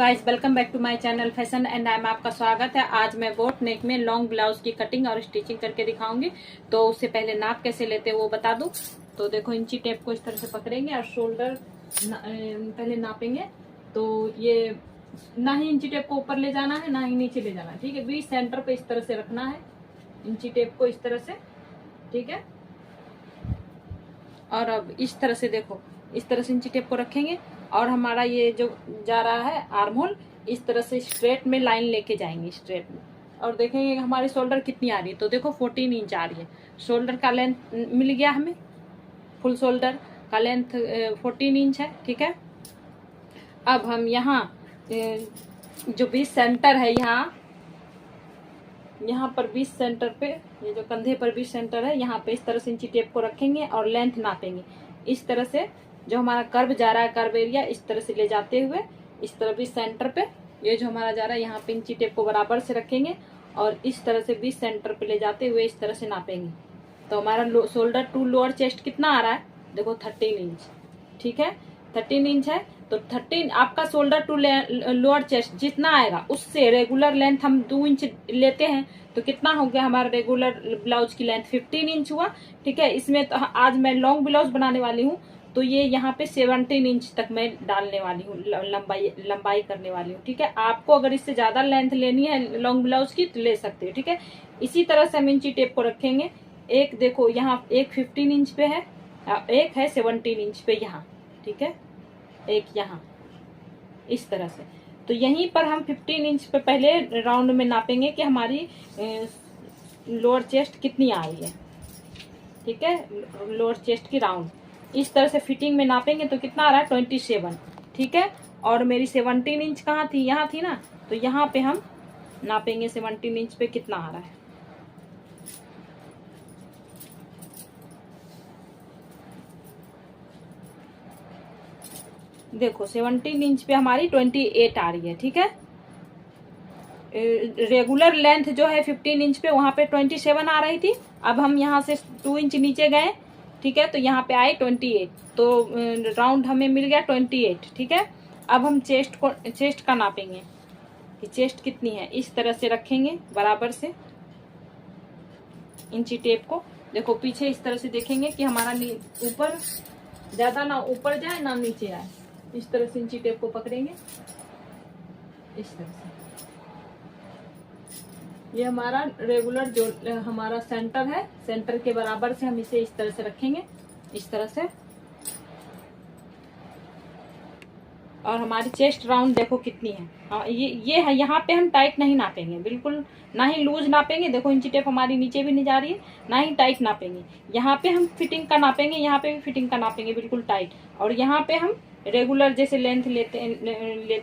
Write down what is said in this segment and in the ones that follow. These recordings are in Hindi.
Guys, welcome back to my channel fashion and I में आपका स्वागत है। आज मैं बोट नेक में लॉन्ग ब्लाउज की कटिंग और स्टिचिंग करके दिखाऊंगी। तो उससे पहले नाप कैसे लेते हैं वो बता दूं। तो देखो, इंची टेप को इस तरह से पकड़ेंगे और शोल्डर पहले नापेंगे। तो ये ना ही इंची टेप को ऊपर ले जाना है ना ही नीचे ले जाना है, ठीक है। बीच सेंटर पे इस तरह से रखना है इंची टेप को, इस तरह से, ठीक है। और अब इस तरह से देखो, इस तरह से इंची टेप को रखेंगे और हमारा ये जो जा रहा है आर्म होल, इस तरह से स्ट्रेट में लाइन लेके जाएंगे स्ट्रेट में, और देखेंगे हमारी शोल्डर कितनी आ रही है। तो देखो 14 इंच आ रही है। शोल्डर का लेंथ मिल गया हमें, फुल शोल्डर का लेंथ 14 इंच है, ठीक है। अब हम यहाँ जो बीच सेंटर है, यहाँ पर बीच सेंटर पे, ये जो कंधे पर बीच सेंटर है, यहाँ पे इस तरह से इंची टेप को रखेंगे और लेंथ नापेंगे। इस तरह से जो हमारा कर्व जा रहा है, कर्व एरिया, इस तरह से ले जाते हुए इस तरह बीच सेंटर पे ये जो हमारा जा रहा है, यहाँ पे इंची टेप को बराबर से रखेंगे और इस तरह से बीच सेंटर पे ले जाते हुए इस तरह से नापेंगे। तो हमारा शोल्डर टू लोअर चेस्ट कितना आ रहा है, देखो 13 इंच, ठीक है। 13 इंच है तो 13 आपका शोल्डर टू लोअर चेस्ट जितना आएगा उससे रेगुलर लेंथ हम 2 इंच लेते हैं। तो कितना हो गया हमारा रेगुलर ब्लाउज की लेंथ, 15 इंच हुआ, ठीक है। इसमें तो आज मैं लॉन्ग ब्लाउज बनाने वाली हूँ, तो ये यहाँ पे 17 इंच तक मैं डालने वाली हूँ, लंबाई करने वाली हूँ, ठीक है। आपको अगर इससे ज्यादा लेंथ लेनी है लॉन्ग ब्लाउज की तो ले सकते हो, ठीक है। इसी तरह से हम इंची टेप को रखेंगे। एक देखो यहाँ एक 15 इंच पे है, एक है 17 इंच पे यहाँ, ठीक है, एक यहाँ इस तरह से। तो यहीं पर हम 15 इंच पे पहले राउंड में नापेंगे कि हमारी लोअर चेस्ट कितनी आ रही है, ठीक है। लोअर चेस्ट की राउंड इस तरह से फिटिंग में नापेंगे तो कितना आ रहा है, 27, ठीक है। और मेरी 17 इंच कहाँ थी, यहाँ थी ना, तो यहाँ पे हम नापेंगे 17 इंच पे कितना आ रहा है। देखो 17 इंच पे हमारी 28 आ रही है, ठीक है। रेगुलर लेंथ जो है 15 इंच पे, वहां पे 27 आ रही थी। अब हम यहाँ से 2 इंच नीचे गए, ठीक है, तो यहाँ पे आए 28, तो राउंड हमें मिल गया 28, ठीक है। अब हम चेस्ट का नापेंगे कि चेस्ट कितनी है। इस तरह से रखेंगे बराबर से इंची टेप को। देखो पीछे इस तरह से देखेंगे कि हमारा ऊपर ज्यादा ना ऊपर जाए ना नीचे आए। इस तरह से इंची टेप को पकड़ेंगे, इस तरह से। ये हमारा रेगुलर जो हमारा सेंटर है, सेंटर के बराबर से हम इसे इस तरह से रखेंगे, इस तरह से। और हमारी चेस्ट राउंड देखो कितनी है। हाँ, ये है। यहाँ पे हम टाइट नहीं नापेंगे, बिल्कुल ना ही लूज नापेंगे। देखो इंची टेप हमारी नीचे भी नहीं जा रही है, ना ही टाइट नापेंगे। यहाँ पे हम फिटिंग का नापेंगे, यहाँ पे भी फिटिंग का नापेंगे, बिल्कुल टाइट। और यहाँ पे हम रेगुलर जैसे लेंथ लेते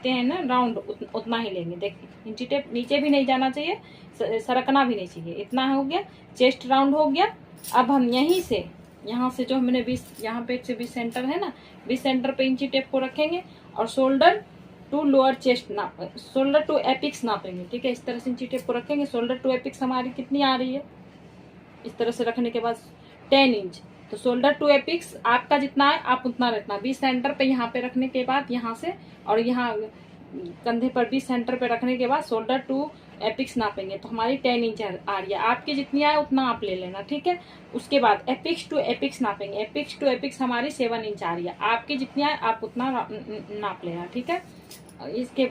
हैं ना राउंड, उतना ही लेंगे। देखिए इंची टेप नीचे भी नहीं जाना चाहिए, सरकना भी नहीं चाहिए। इतना हो गया, चेस्ट राउंड हो गया। अब हम यहीं से, यहाँ से जो हमने 20, यहाँ पे से 20 सेंटर है ना, 20 सेंटर पे इंची टेप को रखेंगे और shoulder to lower chest shoulder to apex नापेंगे, ठीक है। इस तरह से इंची टेप को रखेंगे। शोल्डर टू एपिक्स हमारी कितनी आ रही है, इस तरह से रखने के बाद 10 इंच। तो शोल्डर टू एपिक्स आपका जितना है आप उतना रखना। 20 सेंटर पे यहाँ पे रखने के बाद यहाँ से, और यहाँ कंधे पर 20 सेंटर पे रखने के बाद शोल्डर टू एपिक्स नापेंगे तो हमारी 10 इंच आ रही है। आपकी जितनी आए उतना आप ले लेना, ठीक है। उसके बाद एपिक्स टू एपिक्स नापेंगे। एपिक्स टू एपिक्स हमारी 7 इंच आ रही है। आपकी जितनी आए आप उतना नाप लेना, ठीक है।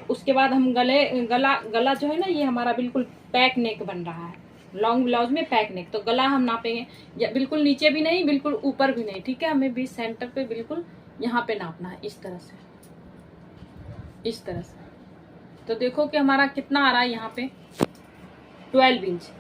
उसके बाद हम गला जो है ना, ये हमारा बिल्कुल पैक नेक बन रहा है लॉन्ग ब्लाउज में, पैक नेक। तो गला हम नापेंगे, या बिल्कुल नीचे भी नहीं, बिल्कुल ऊपर भी नहीं, ठीक है। हमें बीच सेंटर पे बिल्कुल यहाँ पे नापना है, इस तरह से, इस तरह से। तो देखो कि हमारा कितना आ रहा है यहाँ पे, 12 इंच।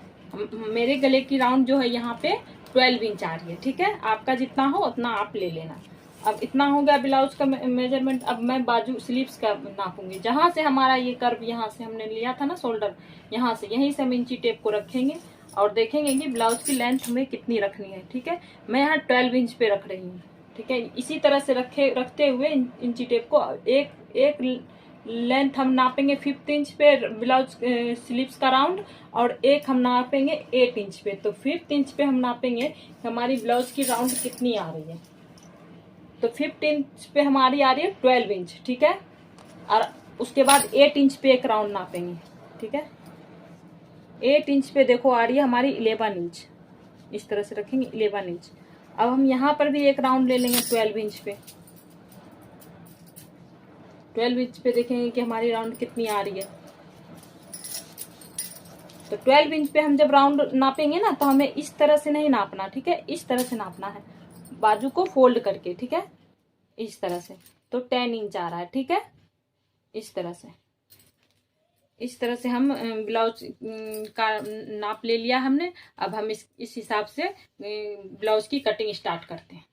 मेरे गले की राउंड जो है यहाँ पे 12 इंच आ रही है, ठीक है। आपका जितना हो उतना आप ले लेना। अब इतना हो गया ब्लाउज का मेजरमेंट। अब मैं बाजू स्लीव्स का नापूंगी। जहां से हमारा ये कर्व यहाँ से हमने लिया था ना शोल्डर, यहाँ से, यहीं से हम इंची टेप को रखेंगे और देखेंगे कि ब्लाउज की लेंथ हमें कितनी रखनी है, ठीक है। मैं यहाँ 12 इंच पे रख रही हूँ, ठीक है। इसी तरह से रखते हुए इंची टेप को एक लेंथ हम नापेंगे 5 इंच पे ब्लाउज स्लीव्स का राउंड, और एक हम नापेंगे 8 इंच पे। तो 5 इंच पे हम नापेंगे हमारी ब्लाउज की राउंड कितनी आ रही है। तो 5 इंच पे हमारी आ रही है 12 इंच, ठीक है। और उसके बाद 8 इंच पे एक राउंड नापेंगे, ठीक है। 8 इंच पे देखो आ रही है हमारी 11 इंच, इस तरह से रखेंगे 11 इंच। अब हम यहाँ पर भी एक राउंड ले लेंगे 12 इंच पे। 12 इंच पे देखेंगे कि हमारी राउंड कितनी आ रही है। तो 12 इंच पे हम जब राउंड नापेंगे ना, तो हमें इस तरह से नहीं नापना, ठीक है, इस तरह से नापना है, बाजू को फोल्ड करके, ठीक है, इस तरह से। तो 10 इंच आ रहा है, ठीक है, इस तरह से। इस तरह से हम ब्लाउज का नाप ले लिया हमने। अब हम इस हिसाब से ब्लाउज की कटिंग स्टार्ट करते हैं।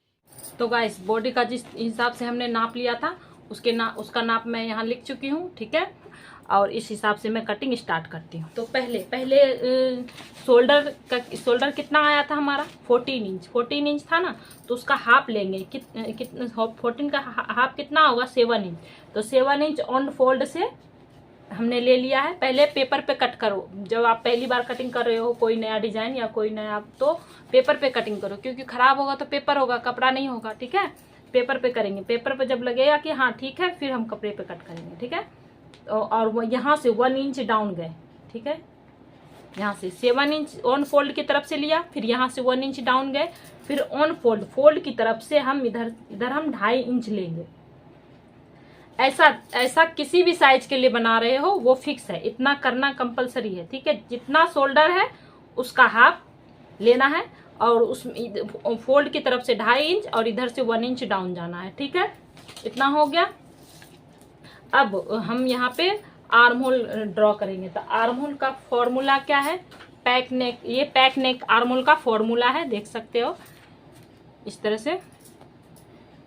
तो गाइस, बॉडी का जिस हिसाब से हमने नाप लिया था उसका नाप मैं यहाँ लिख चुकी हूँ, ठीक है। और इस हिसाब से मैं कटिंग स्टार्ट करती हूँ। तो पहले शोल्डर कितना आया था हमारा, 14 इंच था ना, तो उसका हाफ लेंगे। कितना 14 का हाफ कितना होगा, 7 इंच। तो 7 इंच ऑन फोल्ड से हमने ले लिया है। पहले पेपर पे कट करो, जब आप पहली बार कटिंग कर रहे हो कोई नया डिजाइन या कोई नया, तो पेपर पे कटिंग करो, क्योंकि खराब होगा तो पेपर होगा, कपड़ा नहीं होगा, ठीक है। पेपर पे करेंगे, पेपर पे जब लगेगा कि हाँ ठीक है, फिर हम कपड़े पे कट करेंगे, ठीक है। और वो यहाँ से 1 इंच डाउन गए, ठीक है, यहाँ से 7 इंच ऑन फोल्ड की तरफ से लिया, फिर यहाँ से 1 इंच डाउन गए, फिर ऑन फोल्ड की तरफ से हम इधर हम 2.5 इंच लेंगे। ऐसा किसी भी साइज के लिए बना रहे हो वो फिक्स है, इतना करना कंपलसरी है, ठीक है। जितना शोल्डर है उसका हाफ लेना है, और उस फोल्ड की तरफ से 2.5 इंच और इधर से 1 इंच डाउन जाना है, ठीक है। इतना हो गया। अब हम यहाँ पे आर्म होल ड्रॉ करेंगे। तो आर्म होल का फॉर्मूला क्या है, पैक नेक, ये पैक नेक आर्म होल का फॉर्मूला है, देख सकते हो इस तरह से।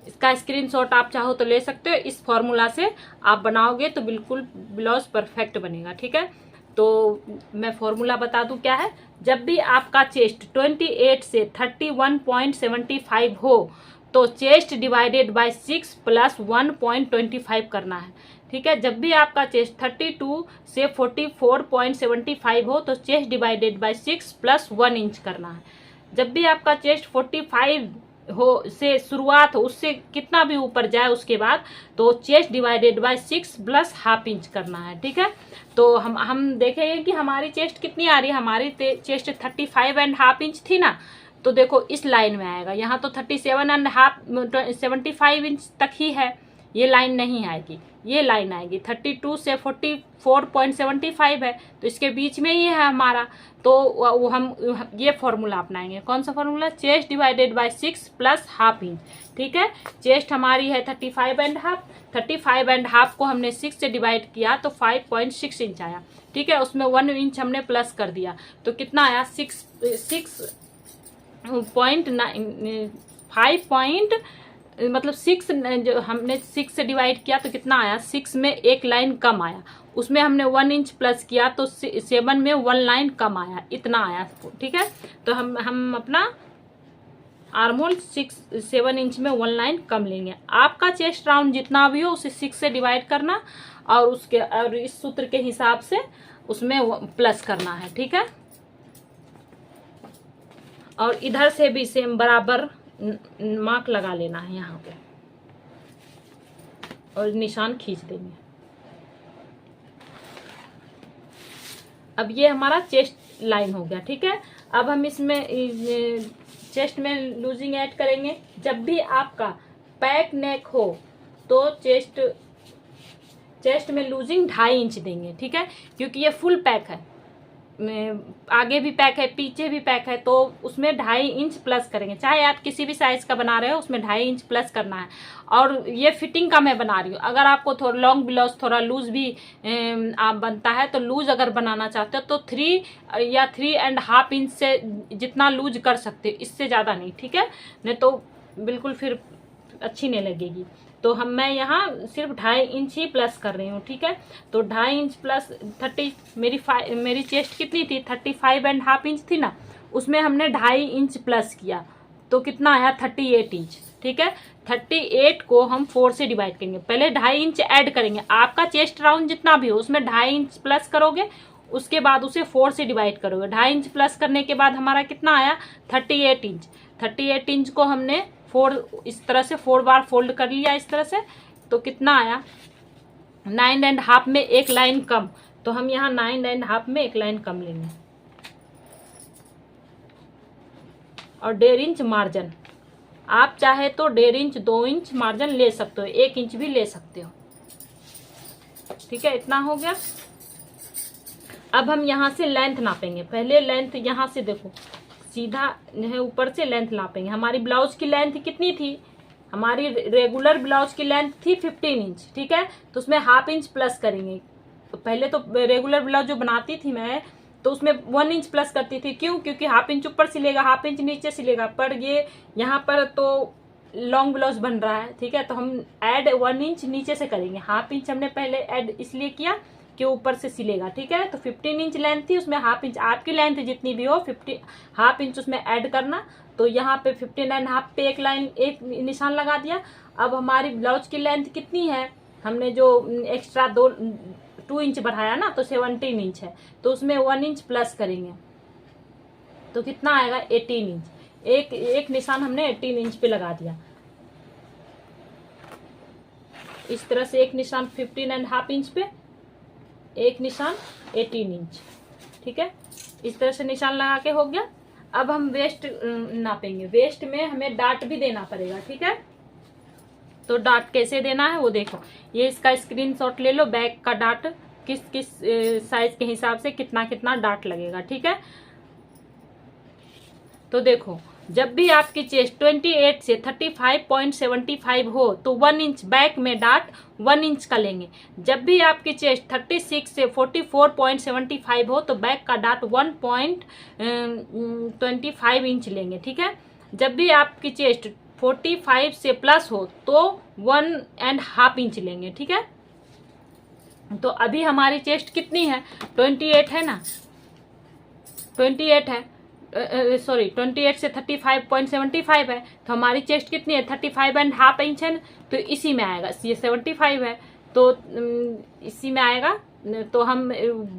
इसका स्क्रीनशॉट आप चाहो तो ले सकते हो। इस फॉर्मूला से आप बनाओगे तो बिल्कुल ब्लाउज परफेक्ट बनेगा, ठीक है। तो मैं फॉर्मूला बता दूं क्या है। जब भी आपका चेस्ट 28 से 31.75 हो, तो चेस्ट डिवाइडेड बाय 6 प्लस 1.25 करना है, ठीक है। जब भी आपका चेस्ट 32 से 44.75 हो, तो chest divided by 6 plus 1 inch करना है। जब भी आपका चेस्ट 45 हो से शुरुआत हो, उससे कितना भी ऊपर जाए उसके बाद, तो chest divided by 6 plus ½ inch करना है, ठीक है। तो हम देखेंगे कि हमारी चेस्ट कितनी आ रही है। हमारी चेस्ट 35.5 इंच थी ना, तो देखो इस लाइन में आएगा। यहाँ तो 37.5 75 इंच तक ही है, ये लाइन नहीं आएगी, ये लाइन आएगी। 32 से 44.75 है, तो इसके बीच में ही है हमारा। तो वो हम ये फॉर्मूला अपनाएंगे। कौन सा formula, chest divided by 6 plus ½ inch, ठीक है। चेस्ट हमारी है 35.5 को हमने 6 से डिवाइड किया तो 5.6 इंच आया, ठीक है। उसमें 1 इंच हमने प्लस कर दिया, तो कितना आया, 6 जो हमने 6 से डिवाइड किया तो कितना आया, 6 में एक लाइन कम आया, उसमें हमने 1 इंच प्लस किया तो 7 में 1 लाइन कम आया, इतना आया, ठीक है। तो हम अपना आर्म होल 7 इंच में 1 लाइन कम लेंगे। आपका चेस्ट राउंड जितना भी हो उसे 6 से डिवाइड करना, और इस सूत्र के हिसाब से उसमें प्लस करना है, ठीक है। और इधर से भी सेम बराबर मार्क लगा लेना है यहाँ पे, और निशान खींच देंगे। अब ये हमारा चेस्ट लाइन हो गया, ठीक है। अब हम इसमें चेस्ट में लूजिंग ऐड करेंगे। जब भी आपका पैक नेक हो तो चेस्ट में लूजिंग 2.5 इंच देंगे, ठीक है, क्योंकि ये फुल पैक है, आगे भी पैक है पीछे भी पैक है, तो उसमें 2.5 इंच प्लस करेंगे। चाहे आप किसी भी साइज का बना रहे हो उसमें 2.5 इंच प्लस करना है। और ये फिटिंग का मैं बना रही हूँ। अगर आपको थोड़ा लॉन्ग ब्लाउज थोड़ा लूज भी आप बनता है, तो लूज अगर बनाना चाहते हो तो 3 या 3.5 इंच से जितना लूज कर सकते हो, इससे ज़्यादा नहीं, ठीक है, नहीं तो बिल्कुल फिर अच्छी नहीं लगेगी। तो मैं यहाँ सिर्फ 2.5 इंच ही प्लस कर रही हूँ, ठीक है। तो 2.5 इंच प्लस 30, मेरी चेस्ट कितनी थी, 35.5 इंच थी ना, उसमें हमने 2.5 इंच प्लस किया तो कितना आया, 38 इंच, ठीक है। 38 को हम 4 से डिवाइड करेंगे, पहले 2.5 इंच ऐड करेंगे। आपका चेस्ट राउंड जितना भी हो उसमें 2.5 इंच प्लस करोगे, उसके बाद उसे 4 से डिवाइड करोगे। 2.5 इंच प्लस करने के बाद हमारा कितना आया, 38 इंच। 38 इंच को हमने 4 इस तरह से 4 बार फोल्ड कर लिया इस तरह से, तो कितना आया, 9.5 में एक लाइन कम, तो हम यहाँ 9.5 में एक लाइन कम लेंगे। और 1.5 इंच मार्जिन, आप चाहे तो 1.5 इंच 2 इंच मार्जिन ले सकते हो, 1 इंच भी ले सकते हो। ठीक है, इतना हो गया। अब हम यहाँ से लेंथ नापेंगे। पहले लेंथ यहाँ से देखो, सीधा है ऊपर से लेंथ नापेंगे। हमारी ब्लाउज की लेंथ कितनी थी? हमारी रेगुलर ब्लाउज की लेंथ थी 15 इंच। ठीक है, तो उसमें हाफ इंच प्लस करेंगे। तो पहले तो रेगुलर ब्लाउज जो बनाती थी मैं, तो उसमें 1 इंच प्लस करती थी। क्यों? क्योंकि हाफ इंच ऊपर सिलेगा, हाफ इंच नीचे सिलेगा। पर ये यहाँ पर तो लॉन्ग ब्लाउज बन रहा है। ठीक है, तो हम ऐड 1 इंच नीचे से करेंगे। हाफ इंच हमने पहले ऐड इसलिए किया कि ऊपर से सिलेगा। ठीक है, तो 15 इंच लेंथ थी, उसमें हाफ इंच, आपकी लेंथ जितनी भी हो 50 हाफ इंच उसमें ऐड करना। तो यहाँ पे 15.5 पे एक लाइन, एक निशान लगा दिया। अब हमारी ब्लाउज की लेंथ कितनी है? हमने जो एक्स्ट्रा 2 इंच बढ़ाया ना, तो 17 इंच है, तो उसमें 1 इंच प्लस करेंगे। तो कितना आएगा? 18 इंच। एक निशान हमने 18 इंच पे लगा दिया। इस तरह से एक निशान 15.5 इंच पे, एक निशान 18 इंच। ठीक है, इस तरह से निशान लगा के हो गया। अब हम वेस्ट नापेंगे। वेस्ट में हमें डाट भी देना पड़ेगा। ठीक है, तो डाट कैसे देना है वो देखो। ये इसका स्क्रीनशॉट ले लो, बैक का डाट किस किस साइज के हिसाब से कितना कितना डाट लगेगा। ठीक है, तो देखो, जब भी आपकी चेस्ट 28 से 35.75 हो तो 1 इंच बैक में डाट 1 इंच का लेंगे। जब भी आपकी चेस्ट 36 से 44.75 हो तो बैक का डाट 1.25 इंच लेंगे। ठीक है, जब भी आपकी चेस्ट 45 से प्लस हो तो 1.5 इंच लेंगे। ठीक है, तो अभी हमारी चेस्ट कितनी है? 28 है ना, 28 है, सॉरी 28 से 35.75 है, तो हमारी चेस्ट कितनी है? 35.5 इंच है। तो इसी में आएगा, ये 75 है तो इसी में आएगा। तो हम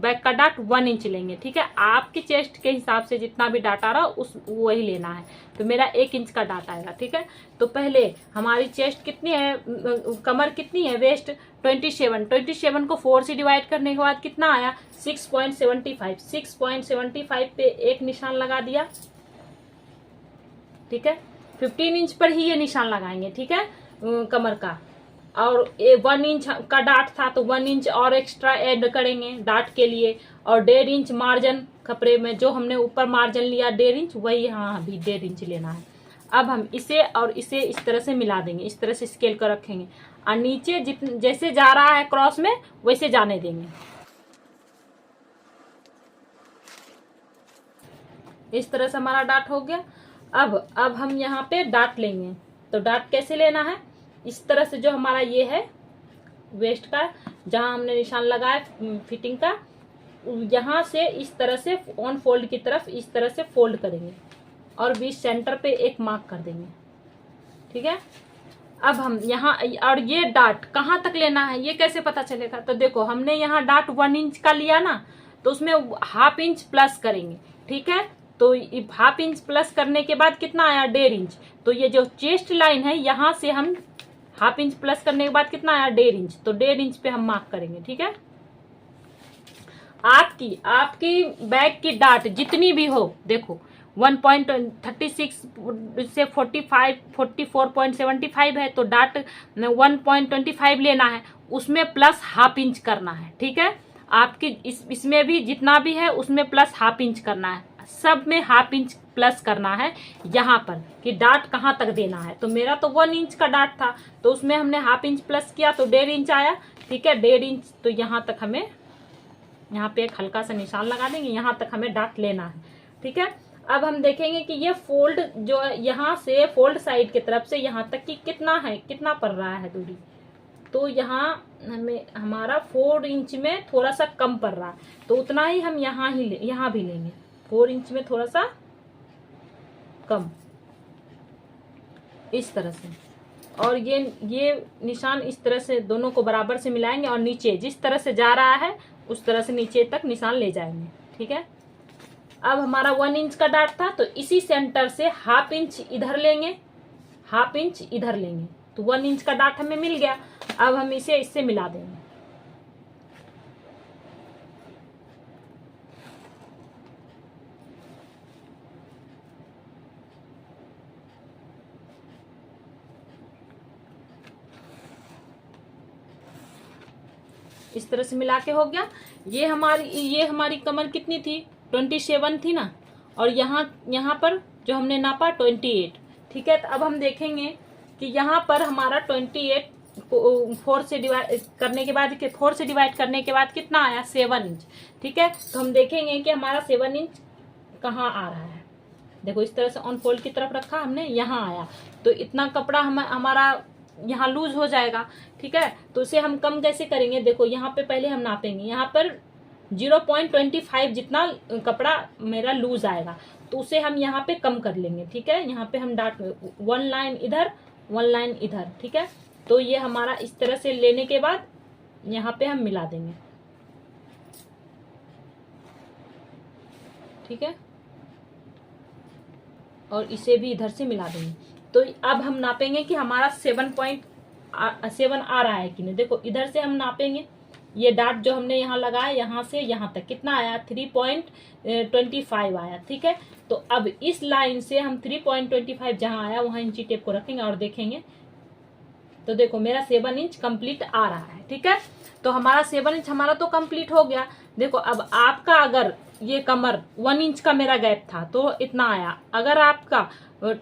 बैक का डाट 1 इंच लेंगे। ठीक है, आपकी चेस्ट के हिसाब से जितना भी डाट आ रहा उस वही लेना है। तो मेरा 1 इंच का डाट आएगा। ठीक है, तो पहले हमारी चेस्ट कितनी है, कमर कितनी है, वेस्ट 27 को 4 से डिवाइड करने के बाद कितना आया? 6.75। 6.75 पे एक निशान लगा दिया। ठीक है, 15 इंच पर ही ये निशान लगाएंगे। ठीक है, कमर का। और 1 इंच का डाट था तो 1 इंच और एक्स्ट्रा ऐड करेंगे डाट के लिए। और 1.5 इंच मार्जिन कपड़े में जो हमने ऊपर मार्जिन लिया 1.5 इंच, वही यहाँ अभी 1.5 इंच लेना है। अब हम इसे और इसे इस तरह से मिला देंगे, इस तरह से स्केल कर रखेंगे और नीचे जैसे जा रहा है क्रॉस में वैसे जाने देंगे। इस तरह से हमारा डाट हो गया। अब हम यहाँ पे डाट लेंगे। तो डाट कैसे लेना है? इस तरह से जो हमारा ये है वेस्ट का, जहां हमने निशान लगाया फिटिंग का, यहाँ से इस तरह से ऑन फोल्ड की तरफ इस तरह से फोल्ड करेंगे और बीच सेंटर पे एक मार्क कर देंगे। ठीक है, अब हम यहाँ, और ये डाट कहाँ तक लेना है ये कैसे पता चलेगा? तो देखो, हमने यहाँ डाट 1 इंच का लिया ना, तो उसमें हाफ इंच प्लस करेंगे। ठीक है, तो हाफ इंच प्लस करने के बाद कितना आया? 1.5 इंच। तो ये जो चेस्ट लाइन है यहाँ से हम हाफ इंच प्लस करने के बाद कितना आया? 1.5 इंच। तो 1.5 इंच पे हम मार्क करेंगे। ठीक है, आपकी बैक की डाट जितनी भी हो, देखो 1.36 से 44.75 है तो डाट 1.25 लेना है, उसमें प्लस हाफ इंच करना है। ठीक है, आपकी इसमें भी जितना भी है उसमें प्लस हाफ इंच करना है, सब में हाफ इंच प्लस करना है। यहाँ पर कि डाट कहाँ तक देना है, तो मेरा तो 1 इंच का डाट था तो उसमें हमने हाफ इंच प्लस किया तो 1.5 इंच आया। ठीक है, 1.5 इंच, तो यहाँ तक हमें, यहाँ पे एक हल्का सा निशान लगा देंगे, यहाँ तक हमें डाट लेना है। ठीक है, अब हम देखेंगे कि ये फोल्ड जो यहाँ से फोल्ड साइड की तरफ से यहाँ तक की कितना है, कितना पड़ रहा है दूरी। तो यहाँ हमें हमारा 4 इंच में थोड़ा सा कम पड़ रहा है, तो उतना ही हम यहाँ भी लेंगे, 4 इंच में थोड़ा सा कम, इस तरह से। और ये निशान इस तरह से दोनों को बराबर से मिलाएंगे और नीचे जिस तरह से जा रहा है उस तरह से नीचे तक निशान ले जाएंगे। ठीक है, अब हमारा 1 इंच का डाट था तो इसी सेंटर से हाफ इंच इधर लेंगे, हाफ इंच इधर लेंगे, तो 1 इंच का डाट हमें मिल गया। अब हम इसे इससे मिला देंगे। इस तरह से मिला के हो गया। ये हमारी कमर कितनी थी, 27 थी ना, और यहाँ पर जो हमने नापा 28। ठीक है, तो अब हम देखेंगे कि यहाँ पर हमारा 28 4 से डिवाइड करने के बाद कितना आया, 7 इंच। ठीक है, तो हम देखेंगे कि हमारा 7 इंच कहाँ आ रहा है। देखो इस तरह से ऑन फोल्ड की तरफ रखा हमने, यहाँ आया, तो इतना कपड़ा हमारा यहाँ लूज हो जाएगा। ठीक है, तो उसे हम कम कैसे करेंगे, देखो यहाँ पे पहले हम नापेंगे, यहाँ पर 0.25 जितना कपड़ा मेरा लूज आएगा, तो उसे हम यहाँ पे कम कर लेंगे। ठीक है, यहाँ पे हम डाट 1 लाइन इधर 1 लाइन इधर। ठीक है, तो ये हमारा इस तरह से लेने के बाद यहाँ पे हम मिला देंगे। ठीक है, और इसे भी इधर से मिला देंगे। तो अब हम नापेंगे कि हमारा 7 आ रहा है कि नहीं। देखो इधर से हम नापेंगे, ये डाट जो हमने यहाँ लगाया, यहाँ से यहाँ तक कितना आया, 3.25 आया। ठीक है, तो अब इस लाइन से हम 3.25 जहाँ आया वहाँ इंची टेप को रखेंगे और देखेंगे, तो देखो मेरा 7 इंच कंप्लीट आ रहा है। ठीक है, तो हमारा 7 इंच हमारा तो कंप्लीट हो गया। देखो अब आपका अगर ये कमर 1 इंच का मेरा गैप था तो इतना आया, अगर आपका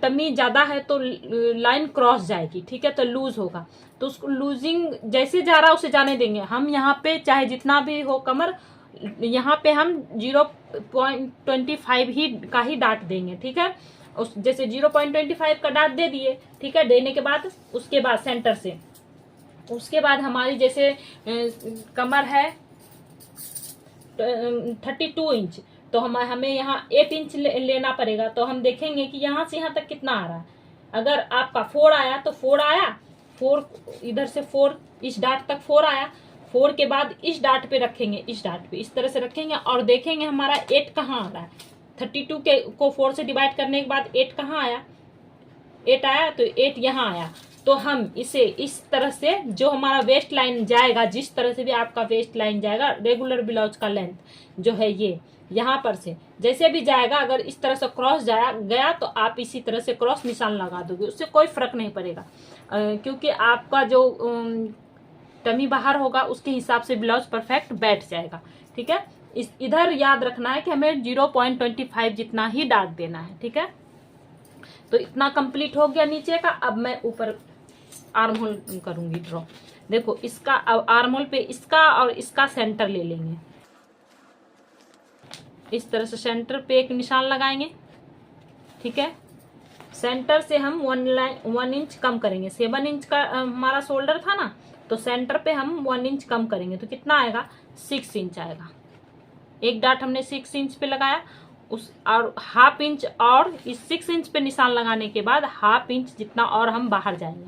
टमी ज्यादा है तो लाइन क्रॉस जाएगी। ठीक है, तो लूज होगा, तो उसको लूजिंग जैसे जा रहा उसे जाने देंगे हम। यहाँ पे चाहे जितना भी हो कमर, यहाँ पे हम 0.25 का ही डाट देंगे। ठीक है, उस जैसे 0.25 का डाट दे दिए। ठीक है, देने के बाद उसके बाद सेंटर से, उसके बाद हमारी जैसे कमर है 32 इंच, तो हमें यहाँ 8 इंच लेना पड़ेगा। तो हम देखेंगे कि यहाँ से यहाँ तक कितना आ रहा है। अगर आपका 4 आया तो 4 आया, 4 इधर से 4 इस डाट तक 4 आया, 4 के बाद इस डाट पे रखेंगे, इस डाट पे इस तरह से रखेंगे और देखेंगे हमारा 8 कहाँ आ रहा है। 32 को 4 से डिवाइड करने के बाद 8 कहाँ आया, 8 आया, तो 8 यहाँ आया। तो हम इसे इस तरह से जो हमारा वेस्ट लाइन जाएगा, जिस तरह से भी आपका वेस्ट लाइन जाएगा, रेगुलर ब्लाउज का लेंथ जो है ये यहाँ पर से जैसे भी जाएगा, अगर इस तरह से क्रॉस गया तो आप इसी तरह से क्रॉस निशान लगा दोगे, उससे कोई फर्क नहीं पड़ेगा, क्योंकि आपका जो टमी बाहर होगा उसके हिसाब से ब्लाउज परफेक्ट बैठ जाएगा। ठीक है, इधर याद रखना है कि हमें 0.25 जितना ही डाट देना है। ठीक है, तो इतना कंप्लीट हो गया नीचे का। अब मैं ऊपर आर्म होल करूंगी ड्रॉ। देखो इसका आर्म होल पे इसका और इसका सेंटर ले लेंगे, इस तरह से सेंटर पे एक निशान लगाएंगे। ठीक है, सेंटर से हम 1 इंच कम करेंगे। 7 इंच का हमारा शोल्डर था ना, तो सेंटर पे हम 1 इंच कम करेंगे, तो कितना आएगा, 6 इंच आएगा। एक डाट हमने 6 इंच पे लगाया, उस और हाफ इंच और इस 6 इंच पे निशान लगाने के बाद हाफ इंच जितना और हम बाहर जाएंगे,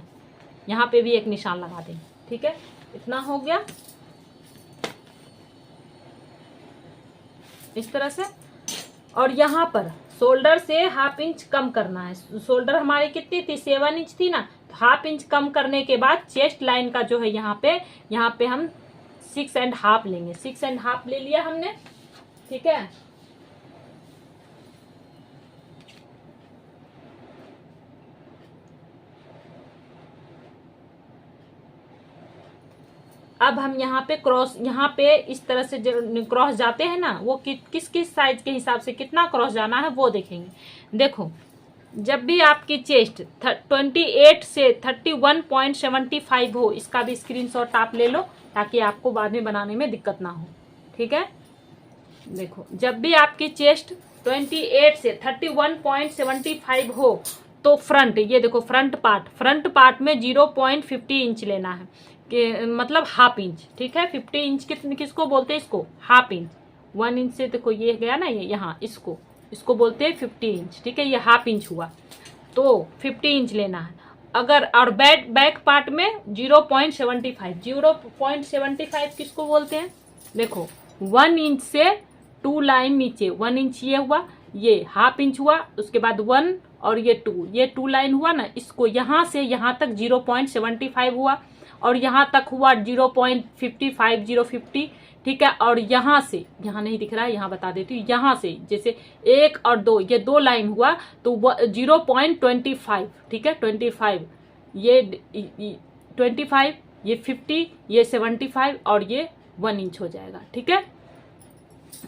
यहाँ पे भी एक निशान लगा देंगे। ठीक है, इतना हो गया इस तरह से। और यहाँ पर शोल्डर से हाफ इंच कम करना है। शोल्डर हमारी कितनी थी, 7 इंच थी ना, तो हाफ इंच कम करने के बाद चेस्ट लाइन का जो है यहाँ पे हम 6.5 लेंगे। 6.5 ले लिया हमने। ठीक है, अब हम यहाँ पे क्रॉस, यहाँ पे इस तरह से जो क्रॉस जाते हैं ना, वो किस किस साइज के हिसाब से कितना क्रॉस जाना है वो देखेंगे। देखो जब भी आपकी चेस्ट 28 से 31.75 हो, इसका भी स्क्रीनशॉट आप ले लो ताकि आपको बाद में बनाने में दिक्कत ना हो। ठीक है, देखो जब भी आपकी चेस्ट 28 से 31.75 हो तो फ्रंट, ये देखो फ्रंट पार्ट में 0.50 इंच लेना है, कि मतलब हाफ इंच। ठीक है, 50 इंच किसको बोलते हैं, इसको हाफ इंच। 1 इंच से देखो ये गया ना, ये यहाँ इसको बोलते हैं 50 इंच। ठीक है, ये हाफ इंच हुआ, तो 50 इंच लेना है। अगर और बैक पार्ट में 0.75 किसको बोलते हैं, देखो 1 इंच से 2 लाइन नीचे, 1 इंच ये हुआ, ये हाफ इंच हुआ, उसके बाद 1 और ये 2 लाइन हुआ ना, इसको यहाँ से यहाँ तक 0.75 हुआ, और यहाँ तक हुआ 0.55 0.50। ठीक है, और यहाँ से, यहाँ नहीं दिख रहा है, यहाँ बता देती हूँ, यहाँ से जैसे 1 और 2 ये 2 लाइन हुआ तो 0.25। ठीक है, 25 ये 25, ये 50, ये 75 और ये 1 इंच हो जाएगा। ठीक है,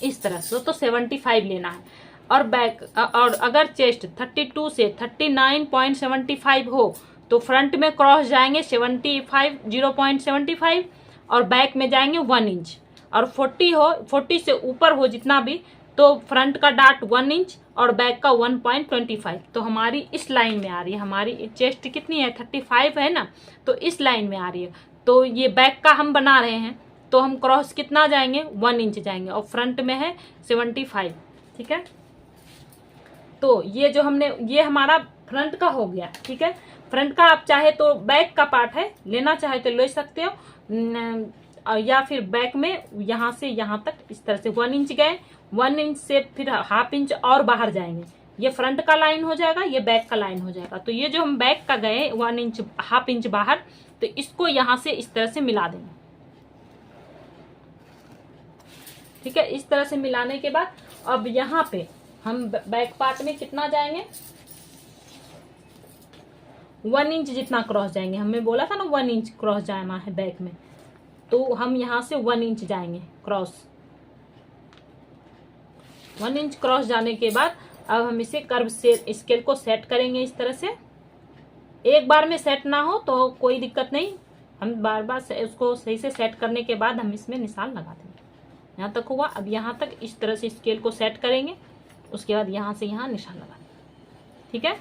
इस तरह से तो 75 लेना है। और बैक और अगर चेस्ट 32 से 39.75 हो तो फ्रंट में क्रॉस जाएंगे 75 0.75 और बैक में जाएंगे 1 इंच। और 40 से ऊपर हो जितना भी तो फ्रंट का डार्ट 1 इंच और बैक का 1.25। तो हमारी इस लाइन में आ रही है। हमारी चेस्ट कितनी है 35 है ना, तो इस लाइन में आ रही है। तो ये बैक का हम बना रहे हैं तो हम क्रॉस कितना जाएंगे 1 इंच जाएंगे और फ्रंट में है 75। ठीक है, तो ये जो हमने ये हमारा फ्रंट का हो गया। ठीक है, फ्रंट का आप चाहे तो बैक का पार्ट है लेना चाहे तो ले सकते हो या फिर बैक में यहाँ से यहाँ तक इस तरह से 1 इंच गए, 1 इंच से फिर ½ इंच और बाहर जाएंगे। ये फ्रंट का लाइन हो जाएगा, ये बैक का लाइन हो जाएगा। तो ये जो हम बैक का गए 1 इंच ½ इंच बाहर, तो इसको यहाँ से इस तरह से मिला देंगे। ठीक है, इस तरह से मिलाने के बाद अब यहाँ पे हम बैक पार्ट में कितना जाएंगे 1 इंच जितना क्रॉस जाएंगे। हमें बोला था ना 1 इंच क्रॉस जाना है बैक में, तो हम यहाँ से 1 इंच जाएंगे क्रॉस। 1 इंच क्रॉस जाने के बाद अब हम इसे कर्व से स्केल को सेट करेंगे इस तरह से। एक बार में सेट ना हो तो कोई दिक्कत नहीं, हम बार बार उसको सही से सेट करने के बाद हम इसमें निशान लगा देंगे। यहाँ तक हुआ, अब यहाँ तक इस तरह से स्केल को सेट करेंगे, उसके बाद यहाँ से यहाँ निशान लगा देंगे। ठीक है,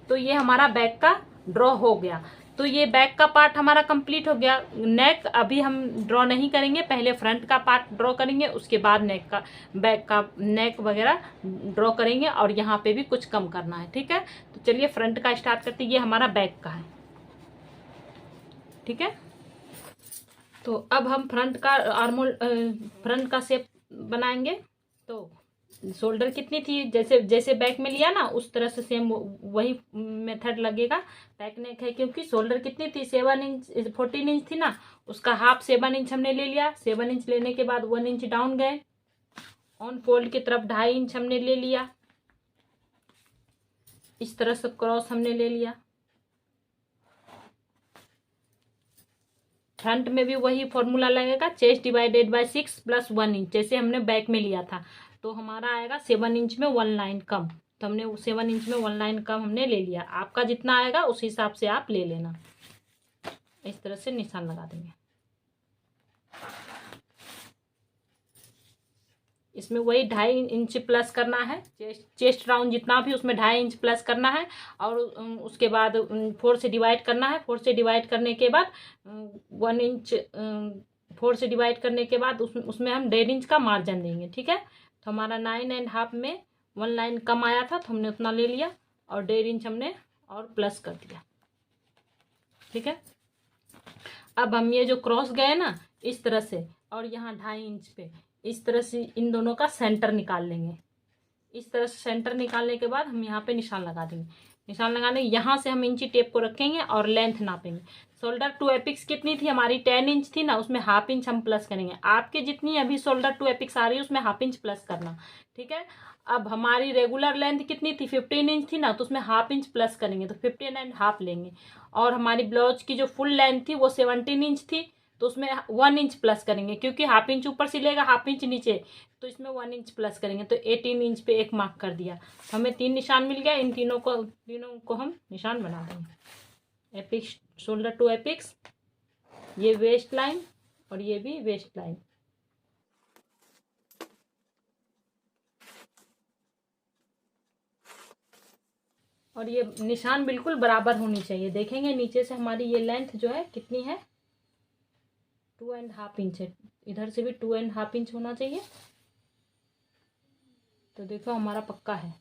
तो ये हमारा बैक का ड्रॉ हो गया। तो ये बैक का पार्ट हमारा कंप्लीट हो गया। नेक अभी हम ड्रॉ नहीं करेंगे, पहले फ्रंट का पार्ट ड्रॉ करेंगे, उसके बाद नेक का बैक का नेक वगैरह ड्रॉ करेंगे और यहाँ पे भी कुछ कम करना है। ठीक है, तो चलिए फ्रंट का स्टार्ट करते हैं। ये हमारा बैक का है। ठीक है, तो अब हम फ्रंट का आर्मोल फ्रंट का शेप बनाएंगे। तो शोल्डर कितनी थी, जैसे जैसे बैक में लिया ना उस तरह से सेम वही मेथड लगेगा। बैक नेक है क्योंकि शोल्डर कितनी थी 7 इंच 14 इंच थी ना, उसका हाफ 7 इंच हमने ले लिया। 7 इंच लेने के बाद 1 इंच डाउन गए, ऑन फोल्ड की तरफ 2.5 इंच हमने ले लिया। इस तरह से क्रॉस हमने ले लिया। फ्रंट में भी वही फॉर्मूला लगेगा, chest divided by 6 plus 1 inch, जैसे हमने बैक में लिया था। तो हमारा आएगा 7 इंच में 1 लाइन कम। तो हमने 7 इंच में 1 लाइन कम हमने ले लिया। आपका जितना आएगा उस हिसाब से आप ले लेना। इस तरह से निशान लगा देंगे। इसमें वही 2.5 इंच प्लस करना है। चेस्ट राउंड जितना भी उसमें 2.5 इंच प्लस करना है और उसके बाद 4 से डिवाइड करना है। 4 से डिवाइड करने के बाद 1 इंच 4 से डिवाइड करने के बाद उसमें हम 1.5 इंच का मार्जिन देंगे। ठीक है, तो हमारा 9.5 में 1 लाइन कम आया था तो हमने उतना ले लिया और 1.5 इंच हमने और प्लस कर दिया। ठीक है, अब हम ये जो क्रॉस गए ना इस तरह से और यहाँ 2.5 इंच पे इस तरह से इन दोनों का सेंटर निकाल लेंगे। इस तरह से सेंटर निकालने के बाद हम यहाँ पे निशान लगा देंगे। निशान लगाने यहाँ से हम इंची टेप को रखेंगे और लेंथ नापेंगे। शोल्डर टू एपिक्स कितनी थी हमारी 10 इंच थी ना, उसमें ½ इंच हम प्लस करेंगे। आपके जितनी अभी शोल्डर टू एपिक्स आ रही है उसमें ½ इंच प्लस करना। ठीक है, अब हमारी रेगुलर लेंथ कितनी थी 15 इंच थी ना, तो उसमें ½ इंच प्लस करेंगे तो 15.5 लेंगे। और हमारी ब्लाउज की जो फुल लेंथ थी वो 17 इंच थी, तो उसमें 1 इंच प्लस करेंगे क्योंकि ½ इंच ऊपर से लेगा ½ इंच नीचे, तो इसमें 1 इंच प्लस करेंगे। तो 18 इंच पे एक मार्क कर दिया। हमें 3 निशान मिल गया। इन तीनों को हम निशान बना देंगे। एपिक्स शोल्डर टू एपिक्स, ये वेस्ट लाइन और ये भी वेस्ट लाइन। और ये निशान बिल्कुल बराबर होनी चाहिए। देखेंगे नीचे से हमारी ये लेंथ जो है कितनी है 2.5 इंच है। इधर से भी 2.5 इंच होना चाहिए। तो देखो हमारा पक्का है।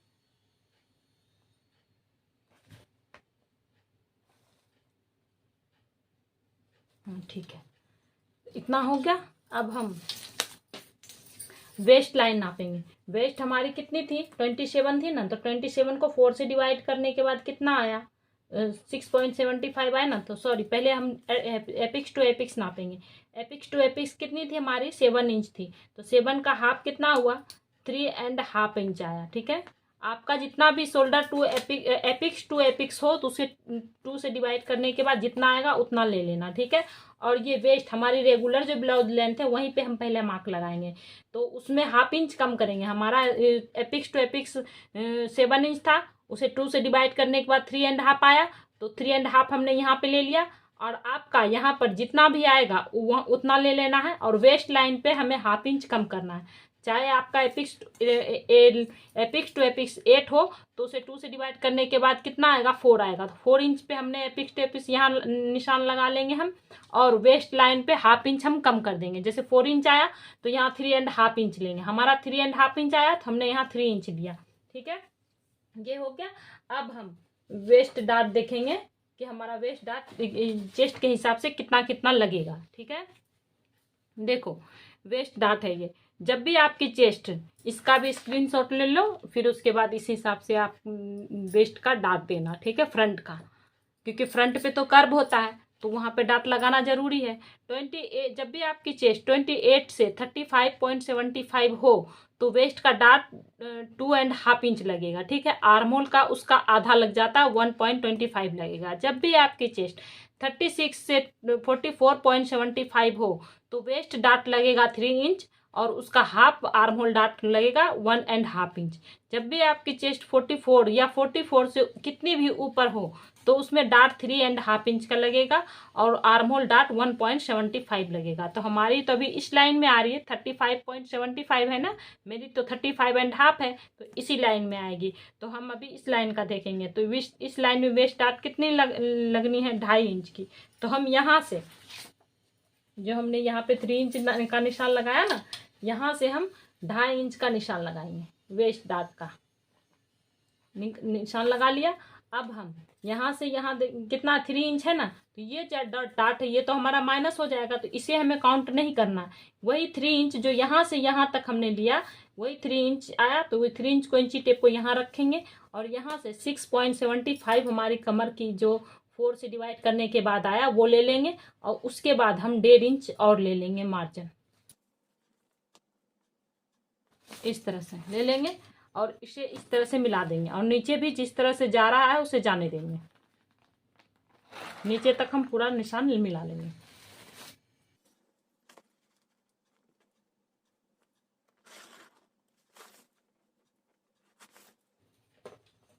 ठीक है, इतना हो गया। अब हम वेस्ट लाइन नापेंगे। वेस्ट हमारी कितनी थी 27 थी ना, तो 27 को 4 से डिवाइड करने के बाद कितना आया 6.75 आया ना। तो सॉरी, पहले हम एपिक्स टू एपिक्स नापेंगे। एपिक्स टू एपिक्स कितनी थी हमारी 7 इंच थी, तो 7 का हाफ कितना हुआ 3.5 इंच आया। ठीक है, आपका जितना भी shoulder to apex to apex हो तो उसे 2 से डिवाइड करने के बाद जितना आएगा उतना ले लेना, ठीक है। और ये वेस्ट हमारी रेगुलर जो ब्लाउज लेंथ है वहीं पे हम पहले मार्क लगाएंगे, तो उसमें 1/2 इंच कम करेंगे। हमारा एपिक्स टू एपिक्स 7 इंच था, उसे 2 से डिवाइड करने के बाद 3.5 आया, तो 3.5 हमने यहाँ पे ले लिया। और आपका यहाँ पर जितना भी आएगा वह उतना ले लेना है, और वेस्ट लाइन पे हमें 1/2 इंच कम करना है। चाहे आपका एपिक्स टू एपिक्स 8 हो तो उसे 2 से डिवाइड करने के बाद कितना आएगा, 4 आएगा, तो 4 इंच पे हमने एपिक्स टू एपिक्स यहाँ निशान लगा लेंगे हम, और वेस्ट लाइन पे 1/2 इंच हम कम कर देंगे। जैसे 4 इंच आया तो यहाँ 3.5 इंच लेंगे, हमारा 3.5 इंच आया तो हमने यहाँ 3 इंच लिया, ठीक है। ये हो गया। अब हम वेस्ट डार्ट देखेंगे कि हमारा वेस्ट डार्ट चेस्ट के हिसाब से कितना कितना लगेगा, ठीक है। देखो वेस्ट डार्ट है ये, जब भी आपकी चेस्ट, इसका भी स्क्रीनशॉट ले लो, फिर उसके बाद इस हिसाब से आप वेस्ट का डार्ट देना, ठीक है, फ्रंट का, क्योंकि फ्रंट पे तो कर्व होता है तो वहाँ पे डार्ट लगाना जरूरी है। 28, जब भी आपकी चेस्ट 28 से 35.75 हो तो वेस्ट का डार्ट 2.5 इंच लगेगा, ठीक है। आर्महोल का उसका आधा लग जाता है, 1.25 लगेगा। जब भी आपकी चेस्ट 36 से 44.75 हो तो वेस्ट डार्ट लगेगा 3 इंच, और उसका हाफ आर्म होल डार्ट लगेगा 1.5 इंच। जब भी आपकी चेस्ट 44 या 44 से कितनी भी ऊपर हो तो उसमें डार्ट 3.5 इंच का लगेगा, और आर्म होल डार्ट 1.75 लगेगा। तो हमारी तो अभी इस लाइन में आ रही है 35.75 है ना, मेरी तो 35.5 है, तो इसी लाइन में आएगी। तो हम अभी इस लाइन का देखेंगे, तो इस लाइन में वेस्ट डार्ट कितनी लगनी है, 2.5 इंच की। तो हम यहाँ से जो हमने यहाँ पे 3 इंच का निशान लगाया ना, यहाँ से हम 2.5 इंच का निशान लगाएंगे, वेस्ट डार्ट का निशान लगा लिया। अब हम यहाँ से यहाँ कितना 3 इंच है ना, तो ये जो डार्ट है ये तो हमारा माइनस हो जाएगा, तो इसे हमें काउंट नहीं करना है। वही 3 इंच जो यहाँ से यहाँ तक हमने लिया वही 3 इंच आया, तो वही 3 इंच को इंची टेप को यहाँ रखेंगे, और यहाँ से 6.75 हमारी कमर की जो 4 से डिवाइड करने के बाद आया वो ले लेंगे, और उसके बाद हम 1.5 इंच और ले लेंगे मार्जिन, इस तरह से ले लेंगे, और इसे इस तरह से मिला देंगे, और नीचे भी जिस तरह से जा रहा है उसे जाने देंगे, नीचे तक हम पूरा निशान मिला लेंगे।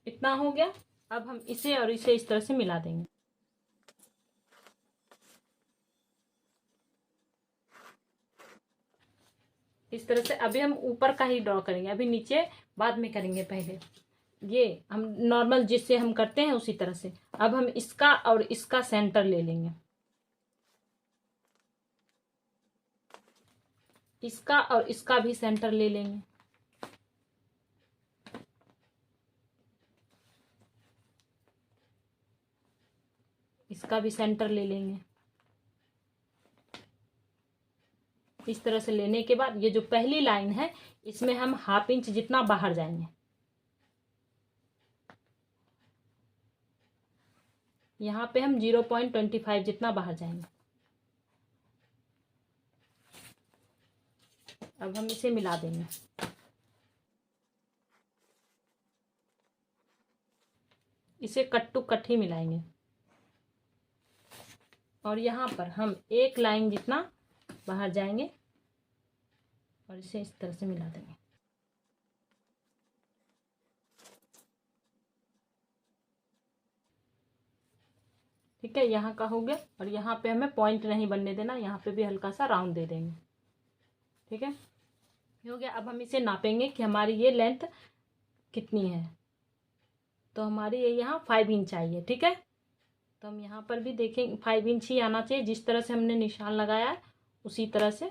इतना हो गया। अब हम इसे और इसे इस तरह से मिला देंगे, इस तरह से। अभी हम ऊपर का ही ड्रॉ करेंगे, अभी नीचे बाद में करेंगे, पहले ये हम नॉर्मल जिससे हम करते हैं उसी तरह से। अब हम इसका और इसका सेंटर ले लेंगे, इसका और इसका भी सेंटर ले लेंगे, इसका भी सेंटर ले लेंगे। इस तरह से लेने के बाद ये जो पहली लाइन है इसमें हम 1/2 इंच जितना बाहर जाएंगे, यहाँ पे हम 0.25 जितना बाहर जाएंगे। अब हम इसे मिला देंगे, इसे कट टू कट ही मिलाएंगे, और यहाँ पर हम 1 लाइन जितना बाहर जाएंगे और इसे इस तरह से मिला देंगे। ठीक है, यहाँ का हो गया, और यहाँ पे हमें पॉइंट नहीं बनने देना, यहाँ पे भी हल्का सा राउंड दे देंगे। ठीक है, हो गया। अब हम इसे नापेंगे कि हमारी ये लेंथ कितनी है, तो हमारी ये यहाँ 5 इंच आई है। ठीक है, तो हम यहाँ पर भी देखेंगे 5 इंच ही आना चाहिए, जिस तरह से हमने निशान लगाया है उसी तरह से।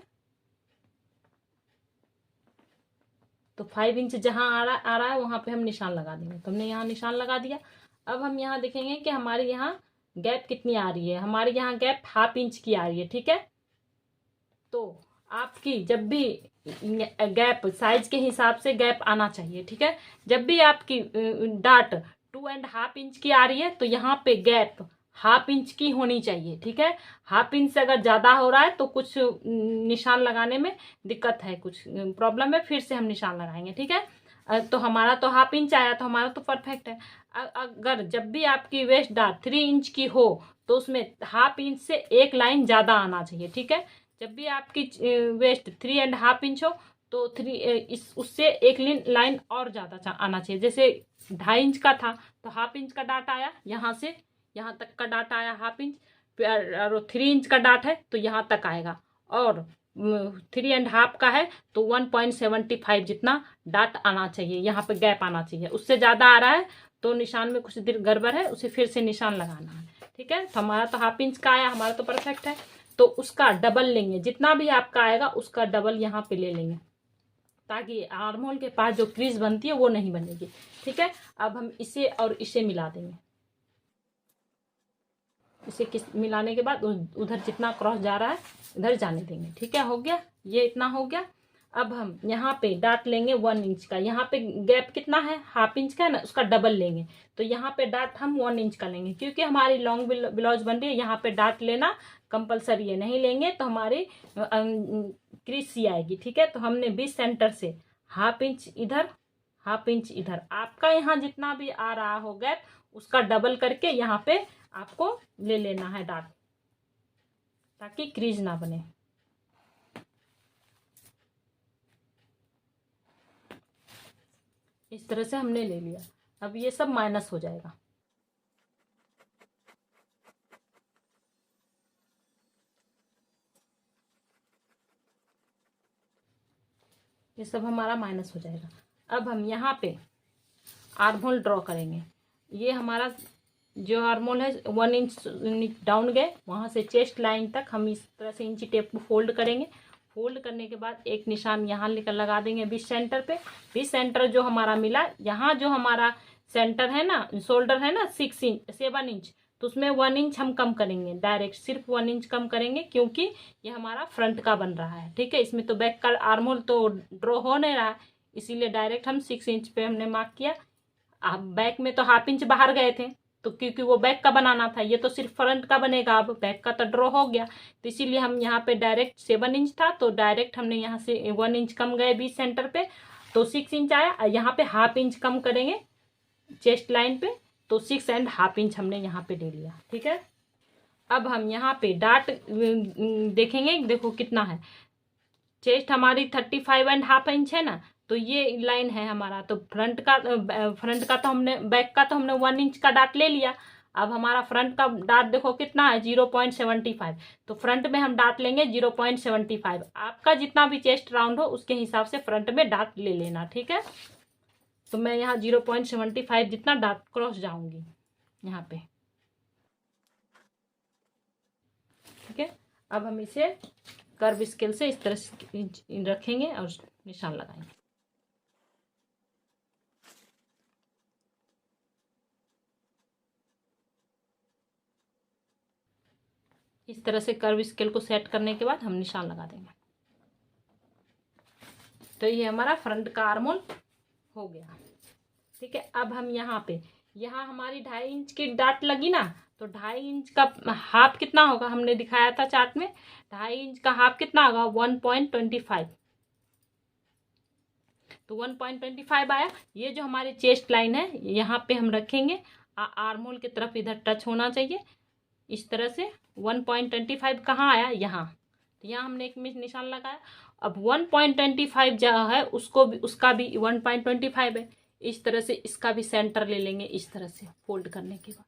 तो 5 इंच जहाँ आ रहा है वहाँ पे हम निशान लगा देंगे। तो हमने यहाँ निशान लगा दिया। अब हम यहाँ देखेंगे कि हमारे यहाँ गैप कितनी आ रही है। हमारे यहाँ गैप 1/2 इंच की आ रही है। ठीक है, तो आपकी जब भी गैप साइज के हिसाब से गैप आना चाहिए। ठीक है, जब भी आपकी डाट 2.5 इंच की आ रही है तो यहाँ पे गैप 1/2 इंच की होनी चाहिए। ठीक है, 1/2 इंच से अगर ज़्यादा हो रहा है तो कुछ निशान लगाने में दिक्कत है, कुछ प्रॉब्लम है, फिर से हम निशान लगाएंगे। ठीक है, तो हमारा तो हाफ इंच आया, तो हमारा तो परफेक्ट है। अगर जब भी आपकी वेस्ट डार्ट 3 इंच की हो तो उसमें हाफ इंच से एक लाइन ज़्यादा आना चाहिए, ठीक है। जब भी आपकी वेस्ट 3.5 इंच हो तो उससे एक लाइन और ज़्यादा आना चाहिए। जैसे 2.5 इंच का था तो हाफ इंच का डाट आया, यहाँ से यहाँ तक का डाट आया हाफ इंच, और 3 इंच का डाट है तो यहाँ तक आएगा, और 3.5 का है तो 1.75 जितना डाट आना चाहिए, यहाँ पे गैप आना चाहिए। उससे ज़्यादा आ रहा है तो निशान में कुछ देर गड़बड़ है, उसे फिर से निशान लगाना है, ठीक है। तो हमारा तो हाफ इंच का आया, हमारा तो परफेक्ट है। तो उसका डबल लेंगे, जितना भी आपका आएगा उसका डबल यहाँ पे ले लेंगे, ताकि आर्म होल के पास जो क्रीज बनती है वो नहीं बनेगी, ठीक है। अब हम इसे और इसे मिला देंगे। इसे मिलाने के बाद उधर जितना क्रॉस जा रहा है इधर जाने देंगे, ठीक है। हो गया, ये इतना हो गया। अब हम यहाँ पे डाट लेंगे 1 इंच का, यहाँ पे गैप कितना है, हाफ इंच का है ना, उसका डबल लेंगे। तो यहाँ पे डाट हम 1 इंच का लेंगे, क्योंकि हमारी लॉन्ग ब्लाउज बन रही है, यहाँ पे डाट लेना कंपलसरी है। नहीं लेंगे तो हमारी क्रीज सी आएगी, ठीक है। तो हमने बीच सेंटर से हाफ इंच इधर, हाफ इंच इधर, आपका यहाँ जितना भी आ रहा हो गैप उसका डबल करके यहाँ पे आपको ले लेना है डाट, ताकि क्रीज ना बने। इस तरह से हमने ले लिया। अब ये सब माइनस हो जाएगा। ये सब हमारा माइनस हो जाएगा। अब हम यहाँ पे आर्म होल ड्रॉ करेंगे। ये हमारा जो आर्म होल है 1 इंच डाउन गए, वहाँ से चेस्ट लाइन तक हम इस तरह से इंची टेप को फोल्ड करेंगे। फोल्ड करने के बाद एक निशान यहाँ लेकर लगा देंगे बीच सेंटर पे। बीच सेंटर जो हमारा मिला, यहाँ जो हमारा सेंटर है ना, शोल्डर है ना 7 इंच, तो उसमें 1 इंच हम कम करेंगे, डायरेक्ट सिर्फ 1 इंच कम करेंगे, क्योंकि ये हमारा फ्रंट का बन रहा है, ठीक है। इसमें तो बैक का आर्म होल तो ड्रॉ हो नहीं रहा, इसीलिए डायरेक्ट हम 6 इंच पे हमने मार्क किया। अब बैक में तो हाफ इंच बाहर गए थे, तो क्योंकि वो बैक का बनाना था, ये तो सिर्फ फ्रंट का बनेगा। अब बैक का तो ड्रॉ हो गया, तो इसीलिए हम यहाँ पे डायरेक्ट 7 इंच था तो डायरेक्ट हमने यहाँ से 1 इंच कम गए बीच सेंटर पे, तो 6 इंच आया। यहाँ पे हाफ इंच कम करेंगे चेस्ट लाइन पे, तो 6.5 इंच हमने यहाँ पे ले लिया, ठीक है। अब हम यहाँ पे डाट देखेंगे, देखो कितना है। चेस्ट हमारी 35.5 इंच है ना, तो ये लाइन है हमारा। तो फ्रंट का तो हमने, बैक का तो हमने 1 इंच का डाट ले लिया। अब हमारा फ्रंट का डाट देखो कितना है, 0.75। तो फ्रंट में हम डाट लेंगे 0.75। आपका जितना भी चेस्ट राउंड हो उसके हिसाब से फ्रंट में डाट ले लेना, ठीक है। तो मैं यहाँ 0.75 जितना डाट क्रॉस जाऊंगी यहाँ पे, ठीक है। अब हम इसे कर्व स्केल से इस तरह से रखेंगे और निशान लगाएंगे। इस तरह से कर्व स्केल को सेट करने के बाद हम निशान लगा देंगे। तो ये हमारा फ्रंट का आर्म होल हो गया, ठीक है। अब हम यहाँ पे, यहाँ हमारी 2.5 इंच की डाट लगी ना, तो 2.5 इंच का हाफ कितना होगा, हमने दिखाया था चार्ट में। 2.5 इंच का हाफ कितना होगा, 1.25। तो 1.25 आया। ये जो हमारी चेस्ट लाइन है यहाँ पे हम रखेंगे, आर्म होल की तरफ इधर टच होना चाहिए इस तरह से। 1.25 कहाँ आया, यहाँ। तो यहाँ हमने एक निशान लगाया। अब 1.25 जो है उसको भी, उसका भी 1.25 है। इस तरह से इसका भी सेंटर ले लेंगे इस तरह से फोल्ड करने के बाद।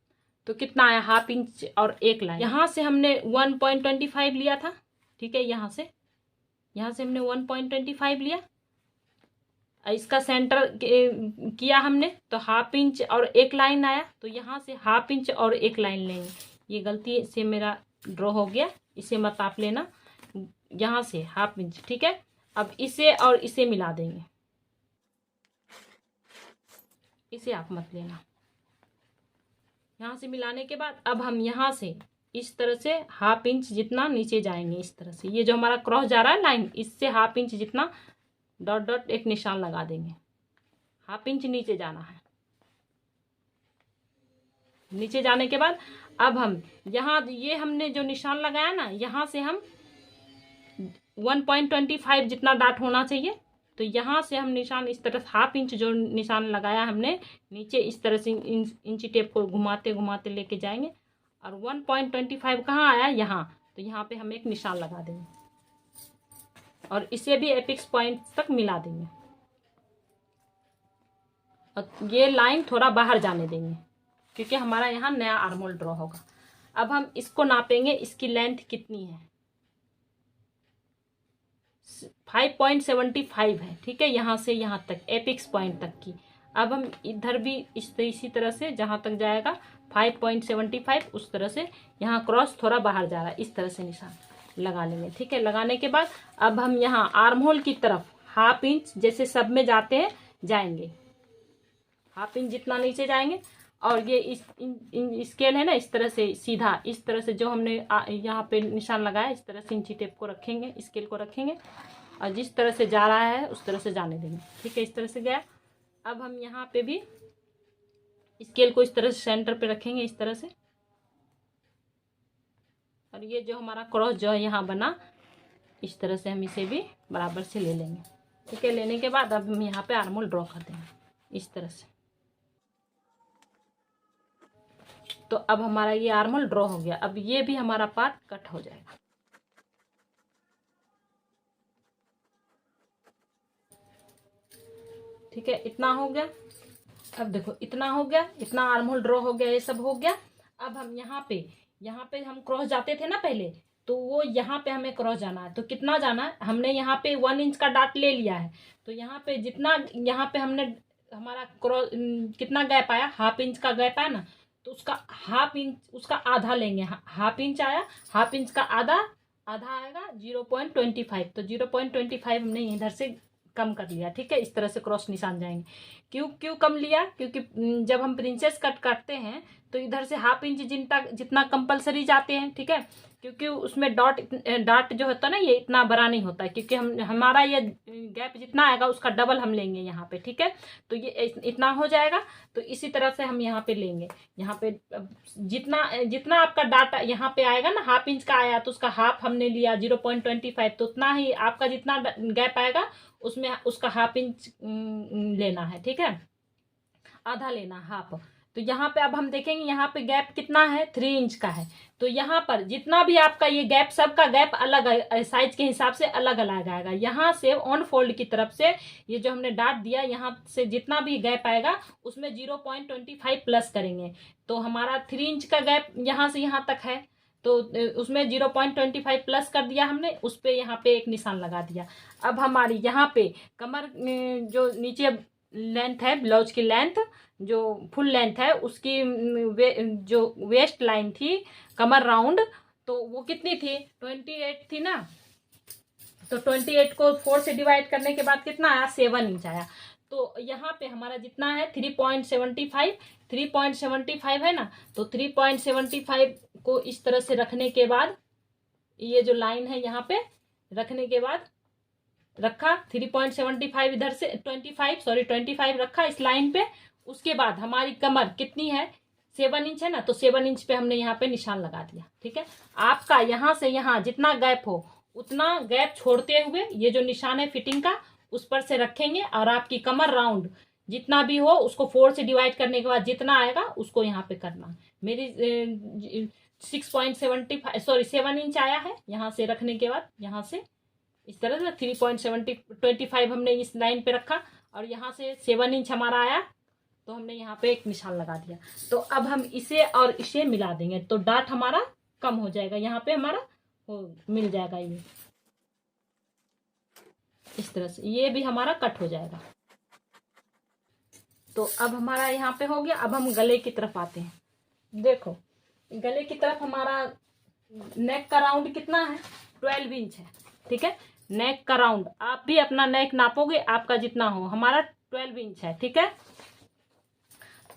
तो कितना आया, हाफ इंच और एक लाइन। यहाँ से हमने 1.25 लिया था, ठीक है। यहाँ से हमने 1.25 लिया, इसका सेंटर किया हमने, तो हाफ इंच और एक लाइन आया। तो यहाँ से हाफ इंच और एक लाइन लेंगे। ये गलती से मेरा ड्रॉ हो गया, इसे मत आप लेना। यहाँ से हाफ इंच, ठीक है। अब इसे और इसे मिला देंगे, इसे आप मत लेना। यहाँ से मिलाने के बाद अब हम यहाँ से इस तरह से हाफ इंच जितना नीचे जाएंगे इस तरह से। ये जो हमारा क्रॉस जा रहा है लाइन, इससे हाफ इंच जितना डॉट डॉट एक निशान लगा देंगे। हाफ इंच नीचे जाना है। नीचे जाने के बाद अब हम यहाँ, ये हमने जो निशान लगाया ना, यहाँ से हम 1.25 जितना डाट होना चाहिए, तो यहाँ से हम निशान इस तरह हाफ इंच जो निशान लगाया हमने नीचे, इस तरह से इंची टेप को घुमाते घुमाते लेके जाएंगे और 1.25 कहाँ आया, यहाँ। तो यहाँ पे हम एक निशान लगा देंगे और इसे भी एपिक्स पॉइंट तक मिला देंगे और ये लाइन थोड़ा बाहर जाने देंगे क्योंकि हमारा यहाँ नया आर्म होल ड्रॉ होगा। अब हम इसको नापेंगे, इसकी लेंथ कितनी है, 5.75 है, ठीक है, यहाँ से यहाँ तक एपिक्स पॉइंट तक की। अब हम इधर भी इसी तरह से जहाँ तक जाएगा 5.75 उस तरह से यहाँ क्रॉस थोड़ा बाहर जा रहा है, इस तरह से निशान लगा लेंगे, ठीक है। लगाने के बाद अब हम यहाँ आर्म होल की तरफ हाफ इंच जैसे सब में जाते हैं जाएंगे, हाफ इंच जितना नीचे जाएंगे और ये इस स्केल है ना, इस तरह से सीधा, इस तरह से जो हमने यहाँ पे निशान लगाया इस तरह से इंची टेप को रखेंगे, स्केल को रखेंगे और जिस तरह से जा रहा है उस तरह से जाने देंगे, ठीक है। इस तरह से गया। अब हम यहाँ पे भी स्केल को इस तरह से सेंटर पे रखेंगे, इस तरह से, और ये जो हमारा क्रॉस जो है यहाँ बना, इस तरह से हम इसे भी बराबर से ले लेंगे, ठीक है। लेने के बाद अब हम यहाँ पे आर्म होल ड्रॉ कर देंगे इस तरह से। तो अब हमारा ये आर्म होल ड्रॉ हो गया। अब ये भी हमारा पार्ट कट हो जाएगा, ठीक है। इतना हो गया। अब देखो इतना हो गया, इतना आर्म होल ड्रॉ हो गया, ये सब हो गया। अब हम यहाँ पे हम क्रॉस जाते थे ना पहले, तो वो यहाँ पे हमें क्रॉस जाना है। तो कितना जाना है, हमने यहाँ पे 1 इंच का डाट ले लिया है। तो यहाँ पे जितना यहाँ पे हमने हमारा क्रॉस कितना गैप आया, हाफ इंच का गैप आया ना, तो उसका हाफ इंच, उसका आधा लेंगे। हाफ इंच आया, हाफ इंच का आधा आएगा 0.25। तो 0.25 हमने इधर से कम कर लिया, ठीक है। इस तरह से क्रॉस निशान जाएंगे। क्यों कम लिया, क्योंकि जब हम प्रिंसेस कट करते हैं तो इधर से हाफ इंच जितना कंपलसरी जाते हैं, ठीक है, क्योंकि उसमें डॉट जो होता है ना, ये इतना बड़ा नहीं होता है, क्योंकि हमारा ये गैप जितना आएगा उसका डबल हम लेंगे यहाँ पे, ठीक है। तो ये इतना हो जाएगा। तो इसी तरह से हम यहाँ पे लेंगे, यहाँ पे जितना आपका डाटा यहाँ पे आएगा ना, हाफ इंच का आया तो उसका हाफ हमने लिया 0.25, तो उतना ही आपका जितना गैप आएगा उसमें उसका हाफ इंच लेना है, ठीक है, आधा लेना, हाफ। तो यहाँ पे अब हम देखेंगे यहाँ पे गैप कितना है, 3 इंच का है। तो यहाँ पर जितना भी आपका ये गैप, सबका गैप अलग साइज के हिसाब से अलग अलग आएगा। यहाँ से ऑन फोल्ड की तरफ से ये जो हमने डाट दिया, यहाँ से जितना भी गैप आएगा उसमें 0.25 प्लस करेंगे। तो हमारा 3 इंच का गैप यहाँ से यहाँ तक है, तो उसमें 0.25 प्लस कर दिया हमने, उस पे यहाँ पे एक निशान लगा दिया। अब हमारी यहाँ पे कमर जो नीचे लेंथ है, ब्लाउज की लेंथ जो फुल लेंथ है, उसकी जो वेस्ट लाइन थी कमर राउंड, तो वो कितनी थी, 28 थी ना। तो 28 को 4 से डिवाइड करने के बाद कितना आया, 7 इंच आया। तो यहाँ पे हमारा जितना है 3.75 है ना। तो 3.75 को इस तरह से रखने के बाद, ये जो लाइन है यहाँ पे रखने के बाद रखा 3.75, इधर से 25 रखा इस लाइन पे। उसके बाद हमारी कमर कितनी है, 7 इंच है ना, तो 7 इंच पे हमने यहाँ पे निशान लगा दिया, ठीक है। आपका यहाँ से यहाँ जितना गैप हो उतना गैप छोड़ते हुए ये जो निशान है फिटिंग का उस पर से रखेंगे, और आपकी कमर राउंड जितना भी हो उसको 4 से डिवाइड करने के बाद जितना आएगा उसको यहाँ पे करना। मेरी 7 इंच आया है यहाँ से रखने के बाद, यहाँ से इस तरह से 3.25 हमने इस लाइन पे रखा, और यहाँ से 7 इंच हमारा आया, तो हमने यहाँ पे एक निशान लगा दिया। तो अब हम इसे और इसे मिला देंगे, तो डाट हमारा कम हो जाएगा, यहाँ पे हमारा मिल जाएगा ये इस तरह से, ये भी हमारा कट हो जाएगा। तो अब हमारा यहाँ पे हो गया। अब हम गले की तरफ आते हैं। देखो गले की तरफ हमारा नेक का राउंड कितना है, 12 इंच है, ठीक है। नेक का राउंड आप भी अपना नेक नापोगे, आपका जितना हो, हमारा 12 इंच है, ठीक है।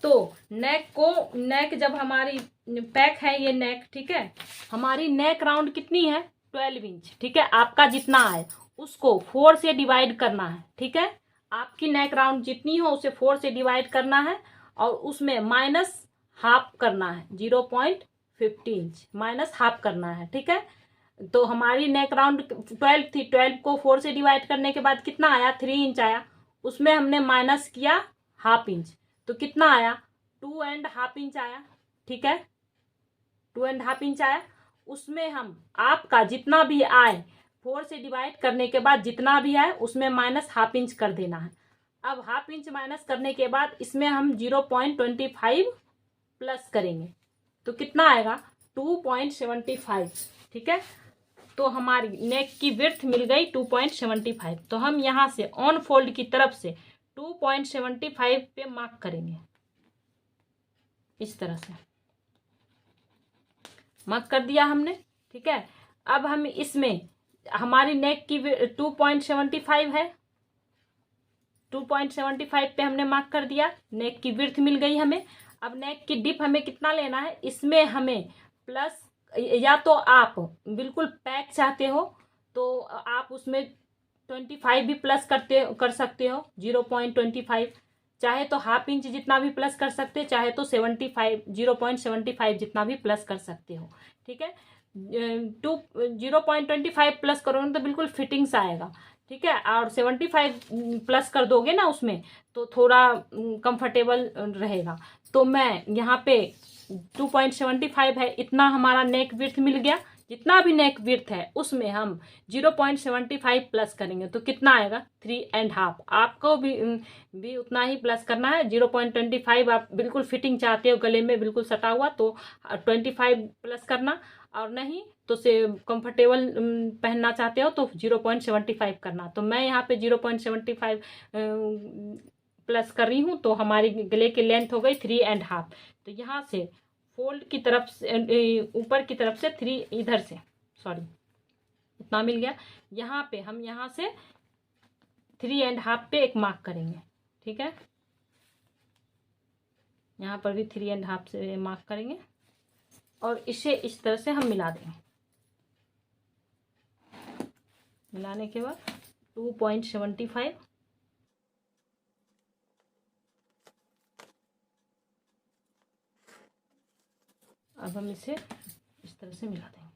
तो नेक जब हमारी पैक है ये नेक, ठीक है, हमारी नेक राउंड कितनी है, 12 इंच, ठीक है। आपका जितना आए उसको 4 से डिवाइड करना है, ठीक है। आपकी नेक राउंड जितनी हो उसे 4 से डिवाइड करना है, और उसमें माइनस हाफ करना है, 0.50 इंच माइनस हाफ करना है, ठीक है। तो हमारी नेक राउंड 12 थी, 12 को 4 से डिवाइड करने के बाद कितना आया, 3 इंच आया। उसमें हमने माइनस किया हाफ इंच, तो कितना आया, 2.5 इंच आया। ठीक है, 2.5 इंच आया। उसमें हम आपका जितना भी आए 4 से डिवाइड करने के बाद जितना भी आए उसमें माइनस हाफ इंच कर देना है। अब हाफ इंच माइनस करने के बाद इसमें हम 0.25 प्लस करेंगे, तो कितना आएगा, 2.75। ठीक है, तो हमारी नेक की विड्थ मिल गई 2.75। तो हम यहाँ से ऑन फोल्ड की तरफ से 2.75 पे मार्क करेंगे, इस तरह से मार्क कर दिया हमने। ठीक है, अब हम इसमें हमारी नेक की 2.75 है, 2.75 पे हमने मार्क कर दिया, नेक की विड्थ मिल गई हमें। अब नेक की डिप हमें कितना लेना है, इसमें हमें प्लस, या तो आप बिल्कुल पैक चाहते हो तो आप उसमें 25 भी प्लस कर सकते हो, 0.25। चाहे तो हाफ इंच जितना भी प्लस कर सकते हो, चाहे तो 75 0.75 जितना भी प्लस कर सकते हो। ठीक है, 0.25 प्लस करोगे तो बिल्कुल फिटिंग्स आएगा। ठीक है, और 75 प्लस कर दोगे ना उसमें तो थोड़ा कंफर्टेबल रहेगा। तो मैं यहाँ पे 2.75 है, इतना हमारा नेक विड्थ मिल गया। जितना भी नेक विड्थ है उसमें हम 0.75 प्लस करेंगे, तो कितना आएगा, 3.5। आपको भी उतना ही प्लस करना है, 0.25। आप बिल्कुल फिटिंग चाहते हो गले में बिल्कुल सटा हुआ तो 25 प्लस करना, और नहीं तो से कंफर्टेबल पहनना चाहते हो तो 0.75 करना। तो मैं यहाँ पे 0.75 प्लस कर रही हूँ, तो हमारी गले की लेंथ हो गई 3.5। तो यहाँ से फोल्ड की तरफ से ऊपर की तरफ से 3, इधर से सॉरी इतना मिल गया। यहाँ पे हम यहाँ से 3.5 पे एक मार्क करेंगे। ठीक है, यहाँ पर भी 3.5 से मार्क करेंगे और इसे इस तरह से हम मिला देंगे। मिलाने के बाद 2.75, अब हम इसे इस तरह से मिला देंगे।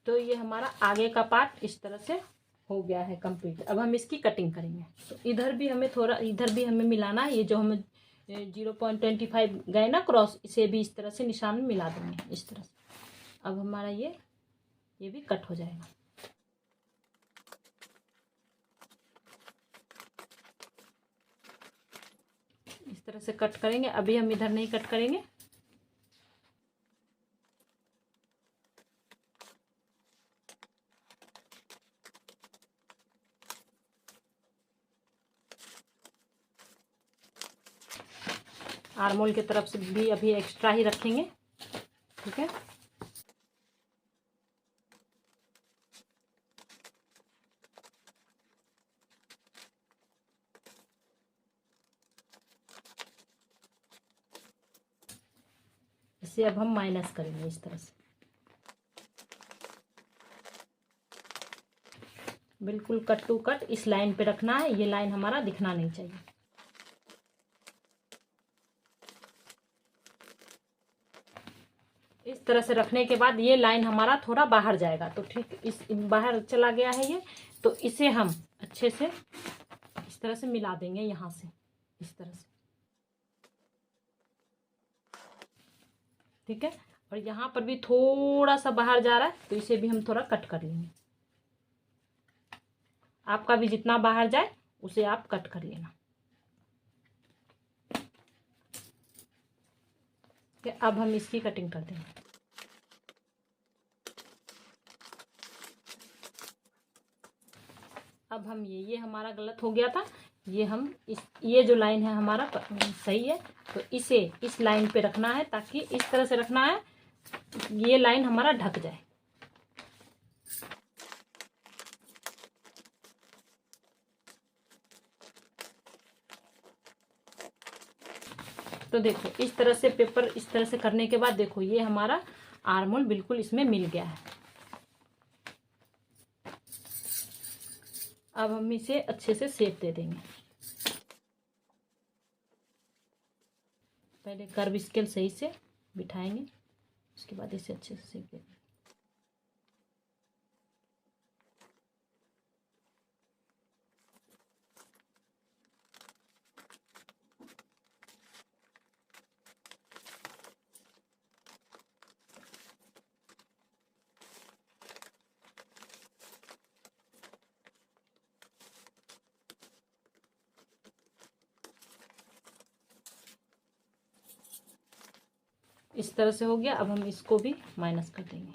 तो ये हमारा आगे का पार्ट इस तरह से हो गया है कंप्लीट। अब हम इसकी कटिंग करेंगे। तो इधर भी हमें थोड़ा, इधर भी हमें मिलाना है। ये जो हमें 0.25 गए ना क्रॉस, इसे भी इस तरह से निशान मिला देंगे इस तरह से। अब हमारा ये भी कट हो जाएगा। इस तरह से कट करेंगे। अभी हम इधर नहीं कट करेंगे। आर्मोल की तरफ से भी अभी एक्स्ट्रा ही रखेंगे। ठीक है, इसे अब हम माइनस करेंगे इस तरह से, बिल्कुल कट टू कट इस लाइन पे रखना है। ये लाइन हमारा दिखना नहीं चाहिए। इस तरह से रखने के बाद ये लाइन हमारा थोड़ा बाहर जाएगा, तो ठीक इस बाहर चला गया है ये, तो इसे हम अच्छे से इस तरह से मिला देंगे यहाँ से, इस तरह से। ठीक है, और यहाँ पर भी थोड़ा सा बाहर जा रहा है, तो इसे भी हम थोड़ा कट कर लेंगे। आपका भी जितना बाहर जाए उसे आप कट कर लेना। ठीक है, अब हम इसकी कटिंग कर देंगे। अब हम ये हमारा गलत हो गया था, ये हम ये जो लाइन है हमारा सही है, तो इसे इस लाइन पे रखना है, ताकि इस तरह से रखना है, ये लाइन हमारा ढक जाए। तो देखो इस तरह से पेपर इस तरह से करने के बाद देखो ये हमारा आर्मोल बिल्कुल इसमें मिल गया है। अब हम इसे अच्छे से शेप दे देंगे। पहले कर्व स्केल सही से बिठाएंगे, उसके बाद इसे अच्छे से सेक देंगे। इस तरह से हो गया। अब हम इसको भी माइनस कर देंगे।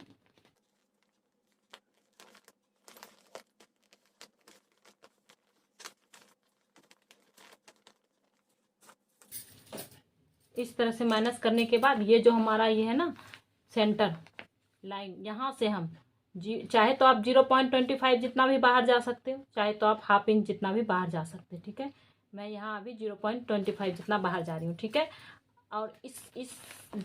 इस तरह से माइनस करने के बाद ये जो हमारा ये है ना सेंटर लाइन, यहाँ से हम चाहे तो आप 0.25 जितना भी बाहर जा सकते हो, चाहे तो आप ½ इंच जितना भी बाहर जा सकते हो। ठीक है, मैं यहाँ अभी 0.25 जितना बाहर जा रही हूँ। ठीक है, और इस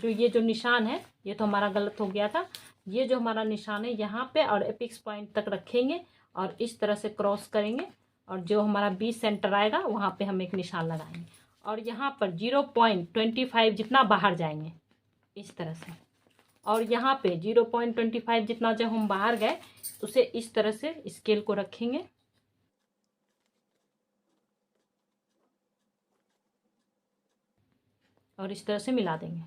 ये जो निशान है ये तो हमारा गलत हो गया था। ये जो हमारा निशान है यहाँ पे और एपिक्स पॉइंट तक रखेंगे और इस तरह से क्रॉस करेंगे और जो हमारा 20 सेंटर आएगा वहाँ पे हम एक निशान लगाएंगे और यहाँ पर 0.25 जितना बाहर जाएंगे इस तरह से। और यहाँ पे 0.25 जितना जब हम बाहर गए उसे इस तरह से स्केल को रखेंगे और इस तरह से मिला देंगे।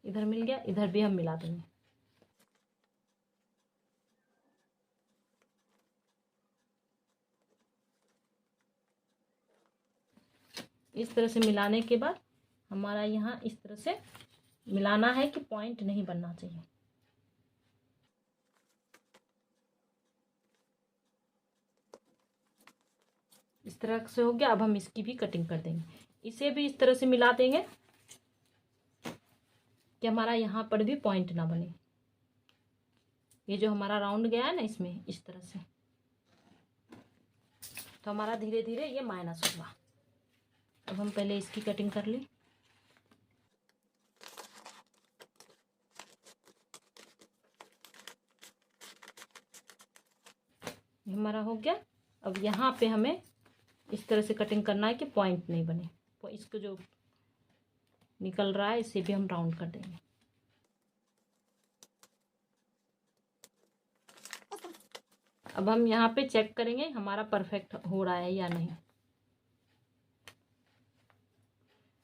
इधर मिल गया, इधर भी हम मिला देंगे। इस तरह से मिलाने के बाद हमारा यहाँ इस तरह से मिलाना है कि पॉइंट नहीं बनना चाहिए। इस तरह से हो गया। अब हम इसकी भी कटिंग कर देंगे। इसे भी इस तरह से मिला देंगे कि हमारा यहाँ पर भी पॉइंट ना बने। ये जो हमारा राउंड गया है ना इसमें इस तरह से, तो हमारा धीरे धीरे ये माइनस होगा। अब हम पहले इसकी कटिंग कर लें। हमारा हो गया। अब यहाँ पे हमें इस तरह से कटिंग करना है कि पॉइंट नहीं बने। तो इसको जो निकल रहा है इसे भी हम राउंड कर देंगे। अब हम यहाँ पे चेक करेंगे हमारा परफेक्ट हो रहा है या नहीं।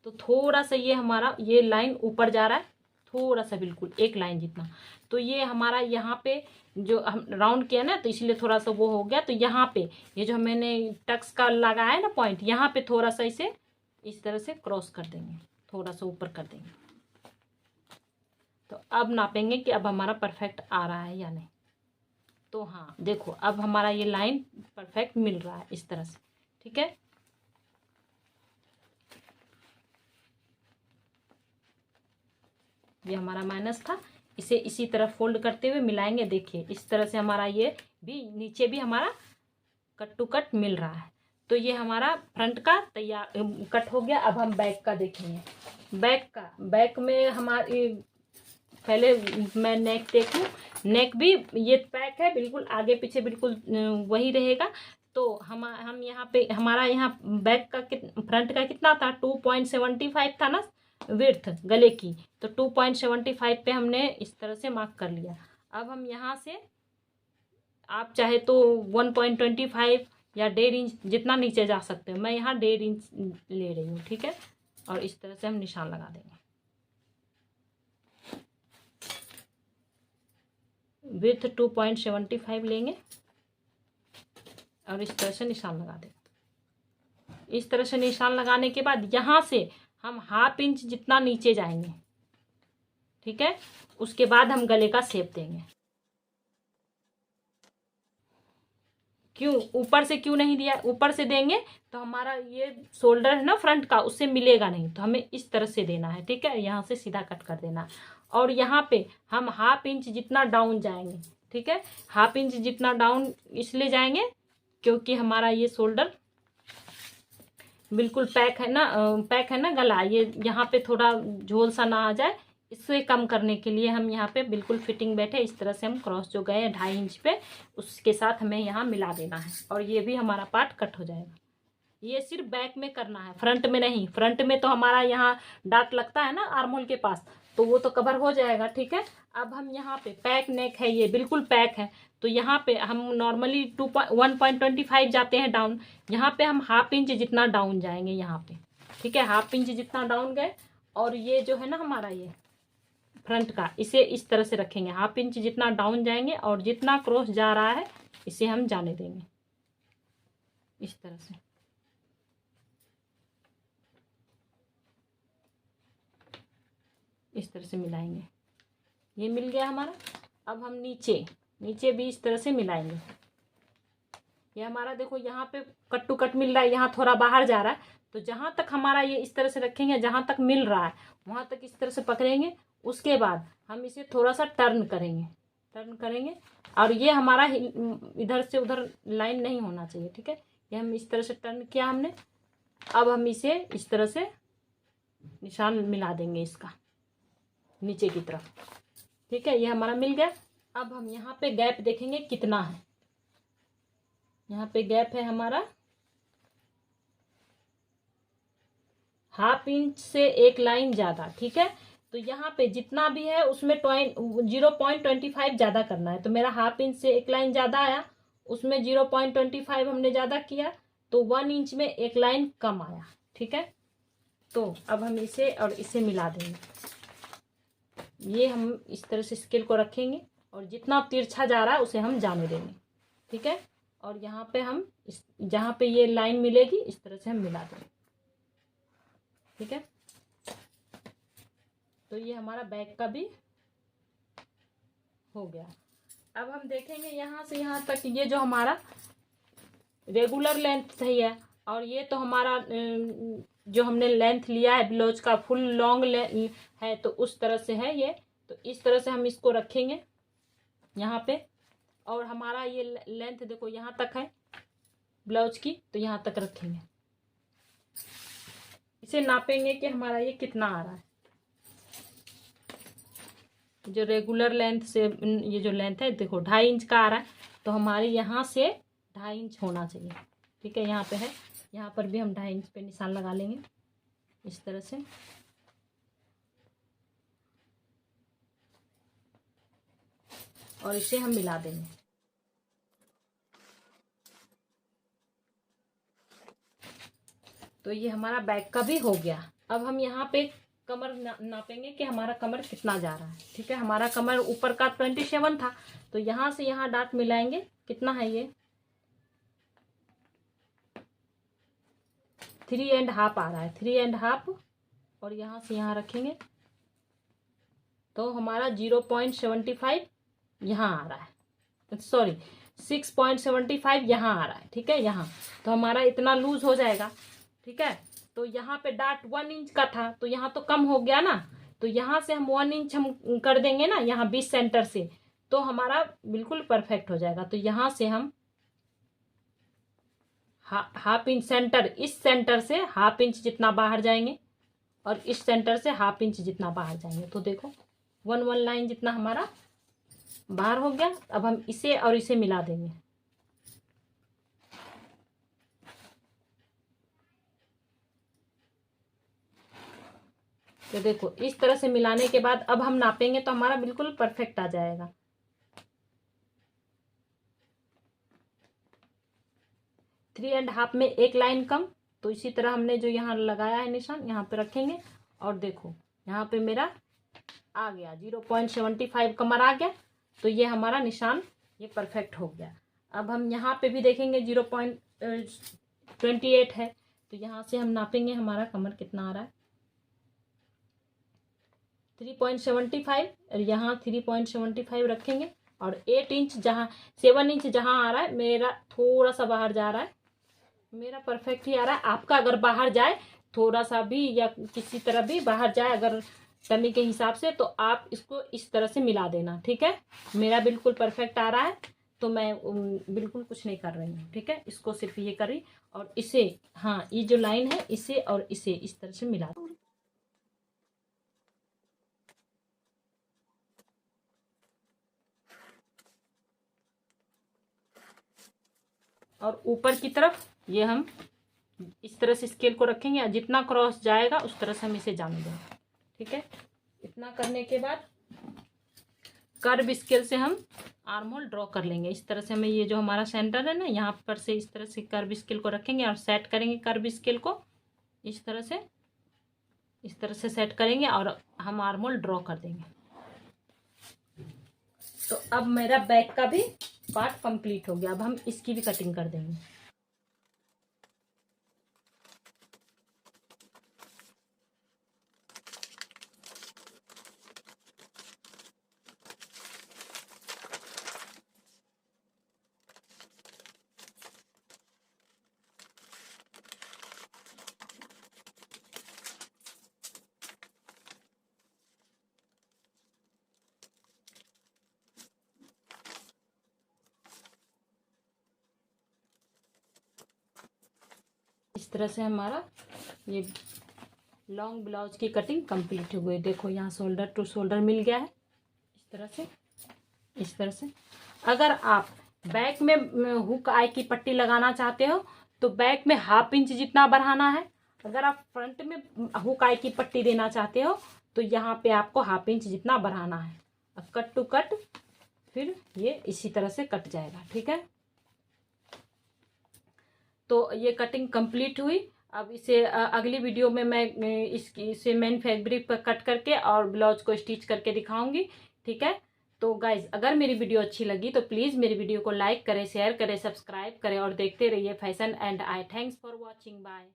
तो थोड़ा सा ये हमारा ये लाइन ऊपर जा रहा है, थोड़ा सा, बिल्कुल एक लाइन जितना। तो ये हमारा यहाँ पे जो हम राउंड किया ना तो इसलिए थोड़ा सा वो हो गया। तो यहाँ पे ये जो मैंने टक्स का लगाया है ना पॉइंट, यहाँ पे थोड़ा सा इसे इस तरह से क्रॉस कर देंगे, थोड़ा सा ऊपर कर देंगे। तो अब नापेंगे कि अब हमारा परफेक्ट आ रहा है या नहीं। तो हाँ देखो, अब हमारा ये लाइन परफेक्ट मिल रहा है इस तरह से। ठीक है, ये हमारा माइनस था, इसे इसी तरह फोल्ड करते हुए मिलाएंगे। देखिए इस तरह से हमारा ये भी नीचे भी हमारा कट टू कट मिल रहा है। तो ये हमारा फ्रंट का तैयार कट हो गया। अब हम बैक का देखेंगे। बैक में हमारी पहले मैं नेक देखूँ। नेक भी ये पैक है, बिल्कुल आगे पीछे बिल्कुल वही रहेगा। तो हम यहाँ पे हमारा यहाँ बैक का फ्रंट का कितना था, 2.75 था ना विड्थ गले की। तो 2.75 पे हमने इस तरह से मार्क कर लिया। अब हम यहाँ से आप चाहे तो 1.25 या 1.5 इंच जितना नीचे जा सकते हो। मैं यहाँ 1.5 इंच ले रही हूँ। ठीक है, और इस तरह से हम निशान लगा देंगे। विड्थ 2.75 लेंगे और इस तरह से निशान लगा देंगे। इस तरह से निशान लगाने के बाद यहाँ से हम ½ इंच जितना नीचे जाएंगे। ठीक है, उसके बाद हम गले का शेप देंगे। क्यों ऊपर से क्यों नहीं दिया, ऊपर से देंगे तो हमारा ये शोल्डर है ना फ्रंट का, उससे मिलेगा नहीं। तो हमें इस तरह से देना है। ठीक है, यहाँ से सीधा कट कर देना। और यहाँ पे हम ½ इंच जितना डाउन जाएंगे। ठीक है, ½ इंच जितना डाउन इसलिए जाएंगे क्योंकि हमारा ये शोल्डर बिल्कुल पैक है ना गला, ये यहाँ पे थोड़ा झोल सा ना आ जाए, इससे कम करने के लिए हम यहाँ पे बिल्कुल फिटिंग बैठे इस तरह से हम क्रॉस जो गए 2.5 इंच पे उसके साथ हमें यहाँ मिला देना है और ये भी हमारा पार्ट कट हो जाएगा। ये सिर्फ बैक में करना है, फ्रंट में नहीं। फ्रंट में तो हमारा यहाँ डार्ट लगता है ना आर्म होल के पास, तो वो तो कवर हो जाएगा, ठीक है। अब हम यहाँ पे पैक नेक है, ये बिल्कुल पैक है, तो यहाँ पे हम नॉर्मली 1.25 जाते हैं डाउन, यहाँ पे हम ½ इंच जितना डाउन जाएंगे यहाँ पे, ठीक है। ½ इंच जितना डाउन गए, और ये जो है ना हमारा ये फ्रंट का, इसे इस तरह से रखेंगे, ½ इंच जितना डाउन जाएंगे, और जितना क्रॉस जा रहा है इसे हम जाने देंगे इस तरह से। इस तरह से मिलाएंगे, ये मिल गया हमारा। अब हम नीचे भी इस तरह से मिलाएंगे। ये हमारा देखो यहाँ पे कट टू कट मिल रहा है, यहाँ थोड़ा बाहर जा रहा है, तो जहाँ तक हमारा ये इस तरह से रखेंगे, जहाँ तक मिल रहा है वहाँ तक इस तरह से पकड़ेंगे। उसके बाद हम इसे थोड़ा सा टर्न करेंगे, और ये हमारा इधर से उधर लाइन नहीं होना चाहिए, ठीक है। ये हम इस तरह से टर्न किया हमने। अब हम इसे इस तरह से निशान मिला देंगे इसका नीचे की तरफ, ठीक है। ये हमारा मिल गया। अब हम यहाँ पे गैप देखेंगे कितना है। यहाँ पे गैप है हमारा ½ इंच से 1 लाइन ज्यादा, ठीक है। तो यहाँ पे जितना भी है उसमें 0.25 ज्यादा करना है। तो मेरा ½ इंच से 1 लाइन ज्यादा आया, उसमें 0.25 हमने ज्यादा किया, तो 1 इंच में 1 लाइन कम आया, ठीक है। तो अब हम इसे और इसे मिला देंगे। ये हम इस तरह से स्केल को रखेंगे, और जितना तिरछा जा रहा है उसे हम जाने देंगे, ठीक है। और यहाँ पे हम जहाँ पे ये लाइन मिलेगी इस तरह से हम मिला देंगे, ठीक है। तो ये हमारा बैक का भी हो गया। अब हम देखेंगे यहाँ से यहाँ तक, ये जो हमारा रेगुलर लेंथ है, और ये तो हमारा जो हमने लेंथ लिया है ब्लाउज का फुल लॉन्ग है, तो उस तरह से है ये। तो इस तरह से हम इसको रखेंगे यहाँ पे, और हमारा ये लेंथ देखो यहाँ तक है ब्लाउज की, तो यहाँ तक रखेंगे। इसे नापेंगे कि हमारा ये कितना आ रहा है। जो रेगुलर लेंथ से ये जो लेंथ है देखो 2.5 इंच का आ रहा है, तो हमारे यहाँ से 2.5 इंच होना चाहिए, ठीक है। यहाँ पे है, यहाँ पर भी हम 2.5 इंच पे निशान लगा लेंगे इस तरह से। और इसे हम मिला देंगे। तो ये हमारा बैक का भी हो गया। अब हम यहाँ पे कमर नापेंगे कि हमारा कमर कितना जा रहा है, ठीक है। हमारा कमर ऊपर का 27 था, तो यहाँ से यहाँ डाट मिलाएंगे, कितना है ये 3.5 आ रहा है, 3.5, और यहाँ से यहाँ रखेंगे, तो हमारा 0.75 यहाँ आ रहा है, सॉरी 6.75 यहाँ आ रहा है, ठीक है। यहाँ तो हमारा इतना लूज हो जाएगा, ठीक है। तो यहाँ पे डाट 1 इंच का था, तो यहाँ तो कम हो गया ना, तो यहाँ से हम 1 इंच हम कर देंगे ना यहाँ 20 सेंटर से, तो हमारा बिल्कुल परफेक्ट हो जाएगा। तो यहाँ से हम ½ इंच सेंटर, इस सेंटर से ½ इंच जितना बाहर जाएंगे, और इस सेंटर से ½ इंच जितना बाहर जाएंगे, तो देखो 1 लाइन जितना हमारा बाहर हो गया। अब हम इसे और इसे मिला देंगे। तो देखो इस तरह से मिलाने के बाद अब हम नापेंगे, तो हमारा बिल्कुल परफेक्ट आ जाएगा। 3.5 में 1 लाइन कम, तो इसी तरह हमने जो यहाँ लगाया है निशान यहाँ पे रखेंगे, और देखो यहाँ पे मेरा आ गया 0.75 कमर आ गया, तो ये हमारा निशान ये परफेक्ट हो गया। अब हम यहाँ पे भी देखेंगे 0.28 है, तो यहाँ से हम नापेंगे हमारा कमर कितना आ रहा है 3.75, और यहाँ 3.75 रखेंगे, और 8 इंच जहाँ 7 इंच जहाँ आ रहा है, मेरा थोड़ा सा बाहर जा रहा है, मेरा परफेक्ट ही आ रहा है। आपका अगर बाहर जाए थोड़ा सा भी या किसी तरह भी बाहर जाए अगर टमी के हिसाब से, तो आप इसको इस तरह से मिला देना, ठीक है। मेरा बिल्कुल परफेक्ट आ रहा है, तो मैं बिल्कुल कुछ नहीं कर रही हूँ, ठीक है। इसको सिर्फ ये करी, और इसे हाँ ये जो लाइन है इसे और इसे इस तरह से मिला दो। और ऊपर की तरफ ये हम इस तरह से स्केल को रखेंगे और जितना क्रॉस जाएगा उस तरह से हम इसे जाने देंगे। ठीक है, इतना करने के बाद कर्व स्केल से हम आर्म होल ड्रॉ कर लेंगे। इस तरह से हमें ये जो हमारा सेंटर है ना, यहाँ पर से इस तरह से कर्व स्केल को रखेंगे और सेट करेंगे कर्व स्केल को इस तरह से सेट करेंगे और हम आर्म होल ड्रॉ कर देंगे। तो अब मेरा बैक का भी पार्ट कंप्लीट हो गया। अब हम इसकी भी कटिंग कर देंगे। इस तरह से हमारा ये लॉन्ग ब्लाउज की कटिंग कंप्लीट हो गई। देखो यहाँ शोल्डर टू शोल्डर मिल गया है इस तरह से। अगर आप बैक में हुक आई की पट्टी लगाना चाहते हो तो बैक में 1/2 इंच जितना बढ़ाना है। अगर आप फ्रंट में हुक आई की पट्टी देना चाहते हो तो यहाँ पे आपको 1/2 इंच जितना बढ़ाना है। अब कट टू कट फिर ये इसी तरह से कट जाएगा। ठीक है, तो ये कटिंग कंप्लीट हुई। अब इसे अगली वीडियो में मैं इसे मेन फैब्रिक पर कट करके और ब्लाउज को स्टिच करके दिखाऊंगी। ठीक है, तो गाइज अगर मेरी वीडियो अच्छी लगी तो प्लीज़ मेरी वीडियो को लाइक करें, शेयर करें, सब्सक्राइब करें और देखते रहिए fashion and I. Thanks for watching, bye.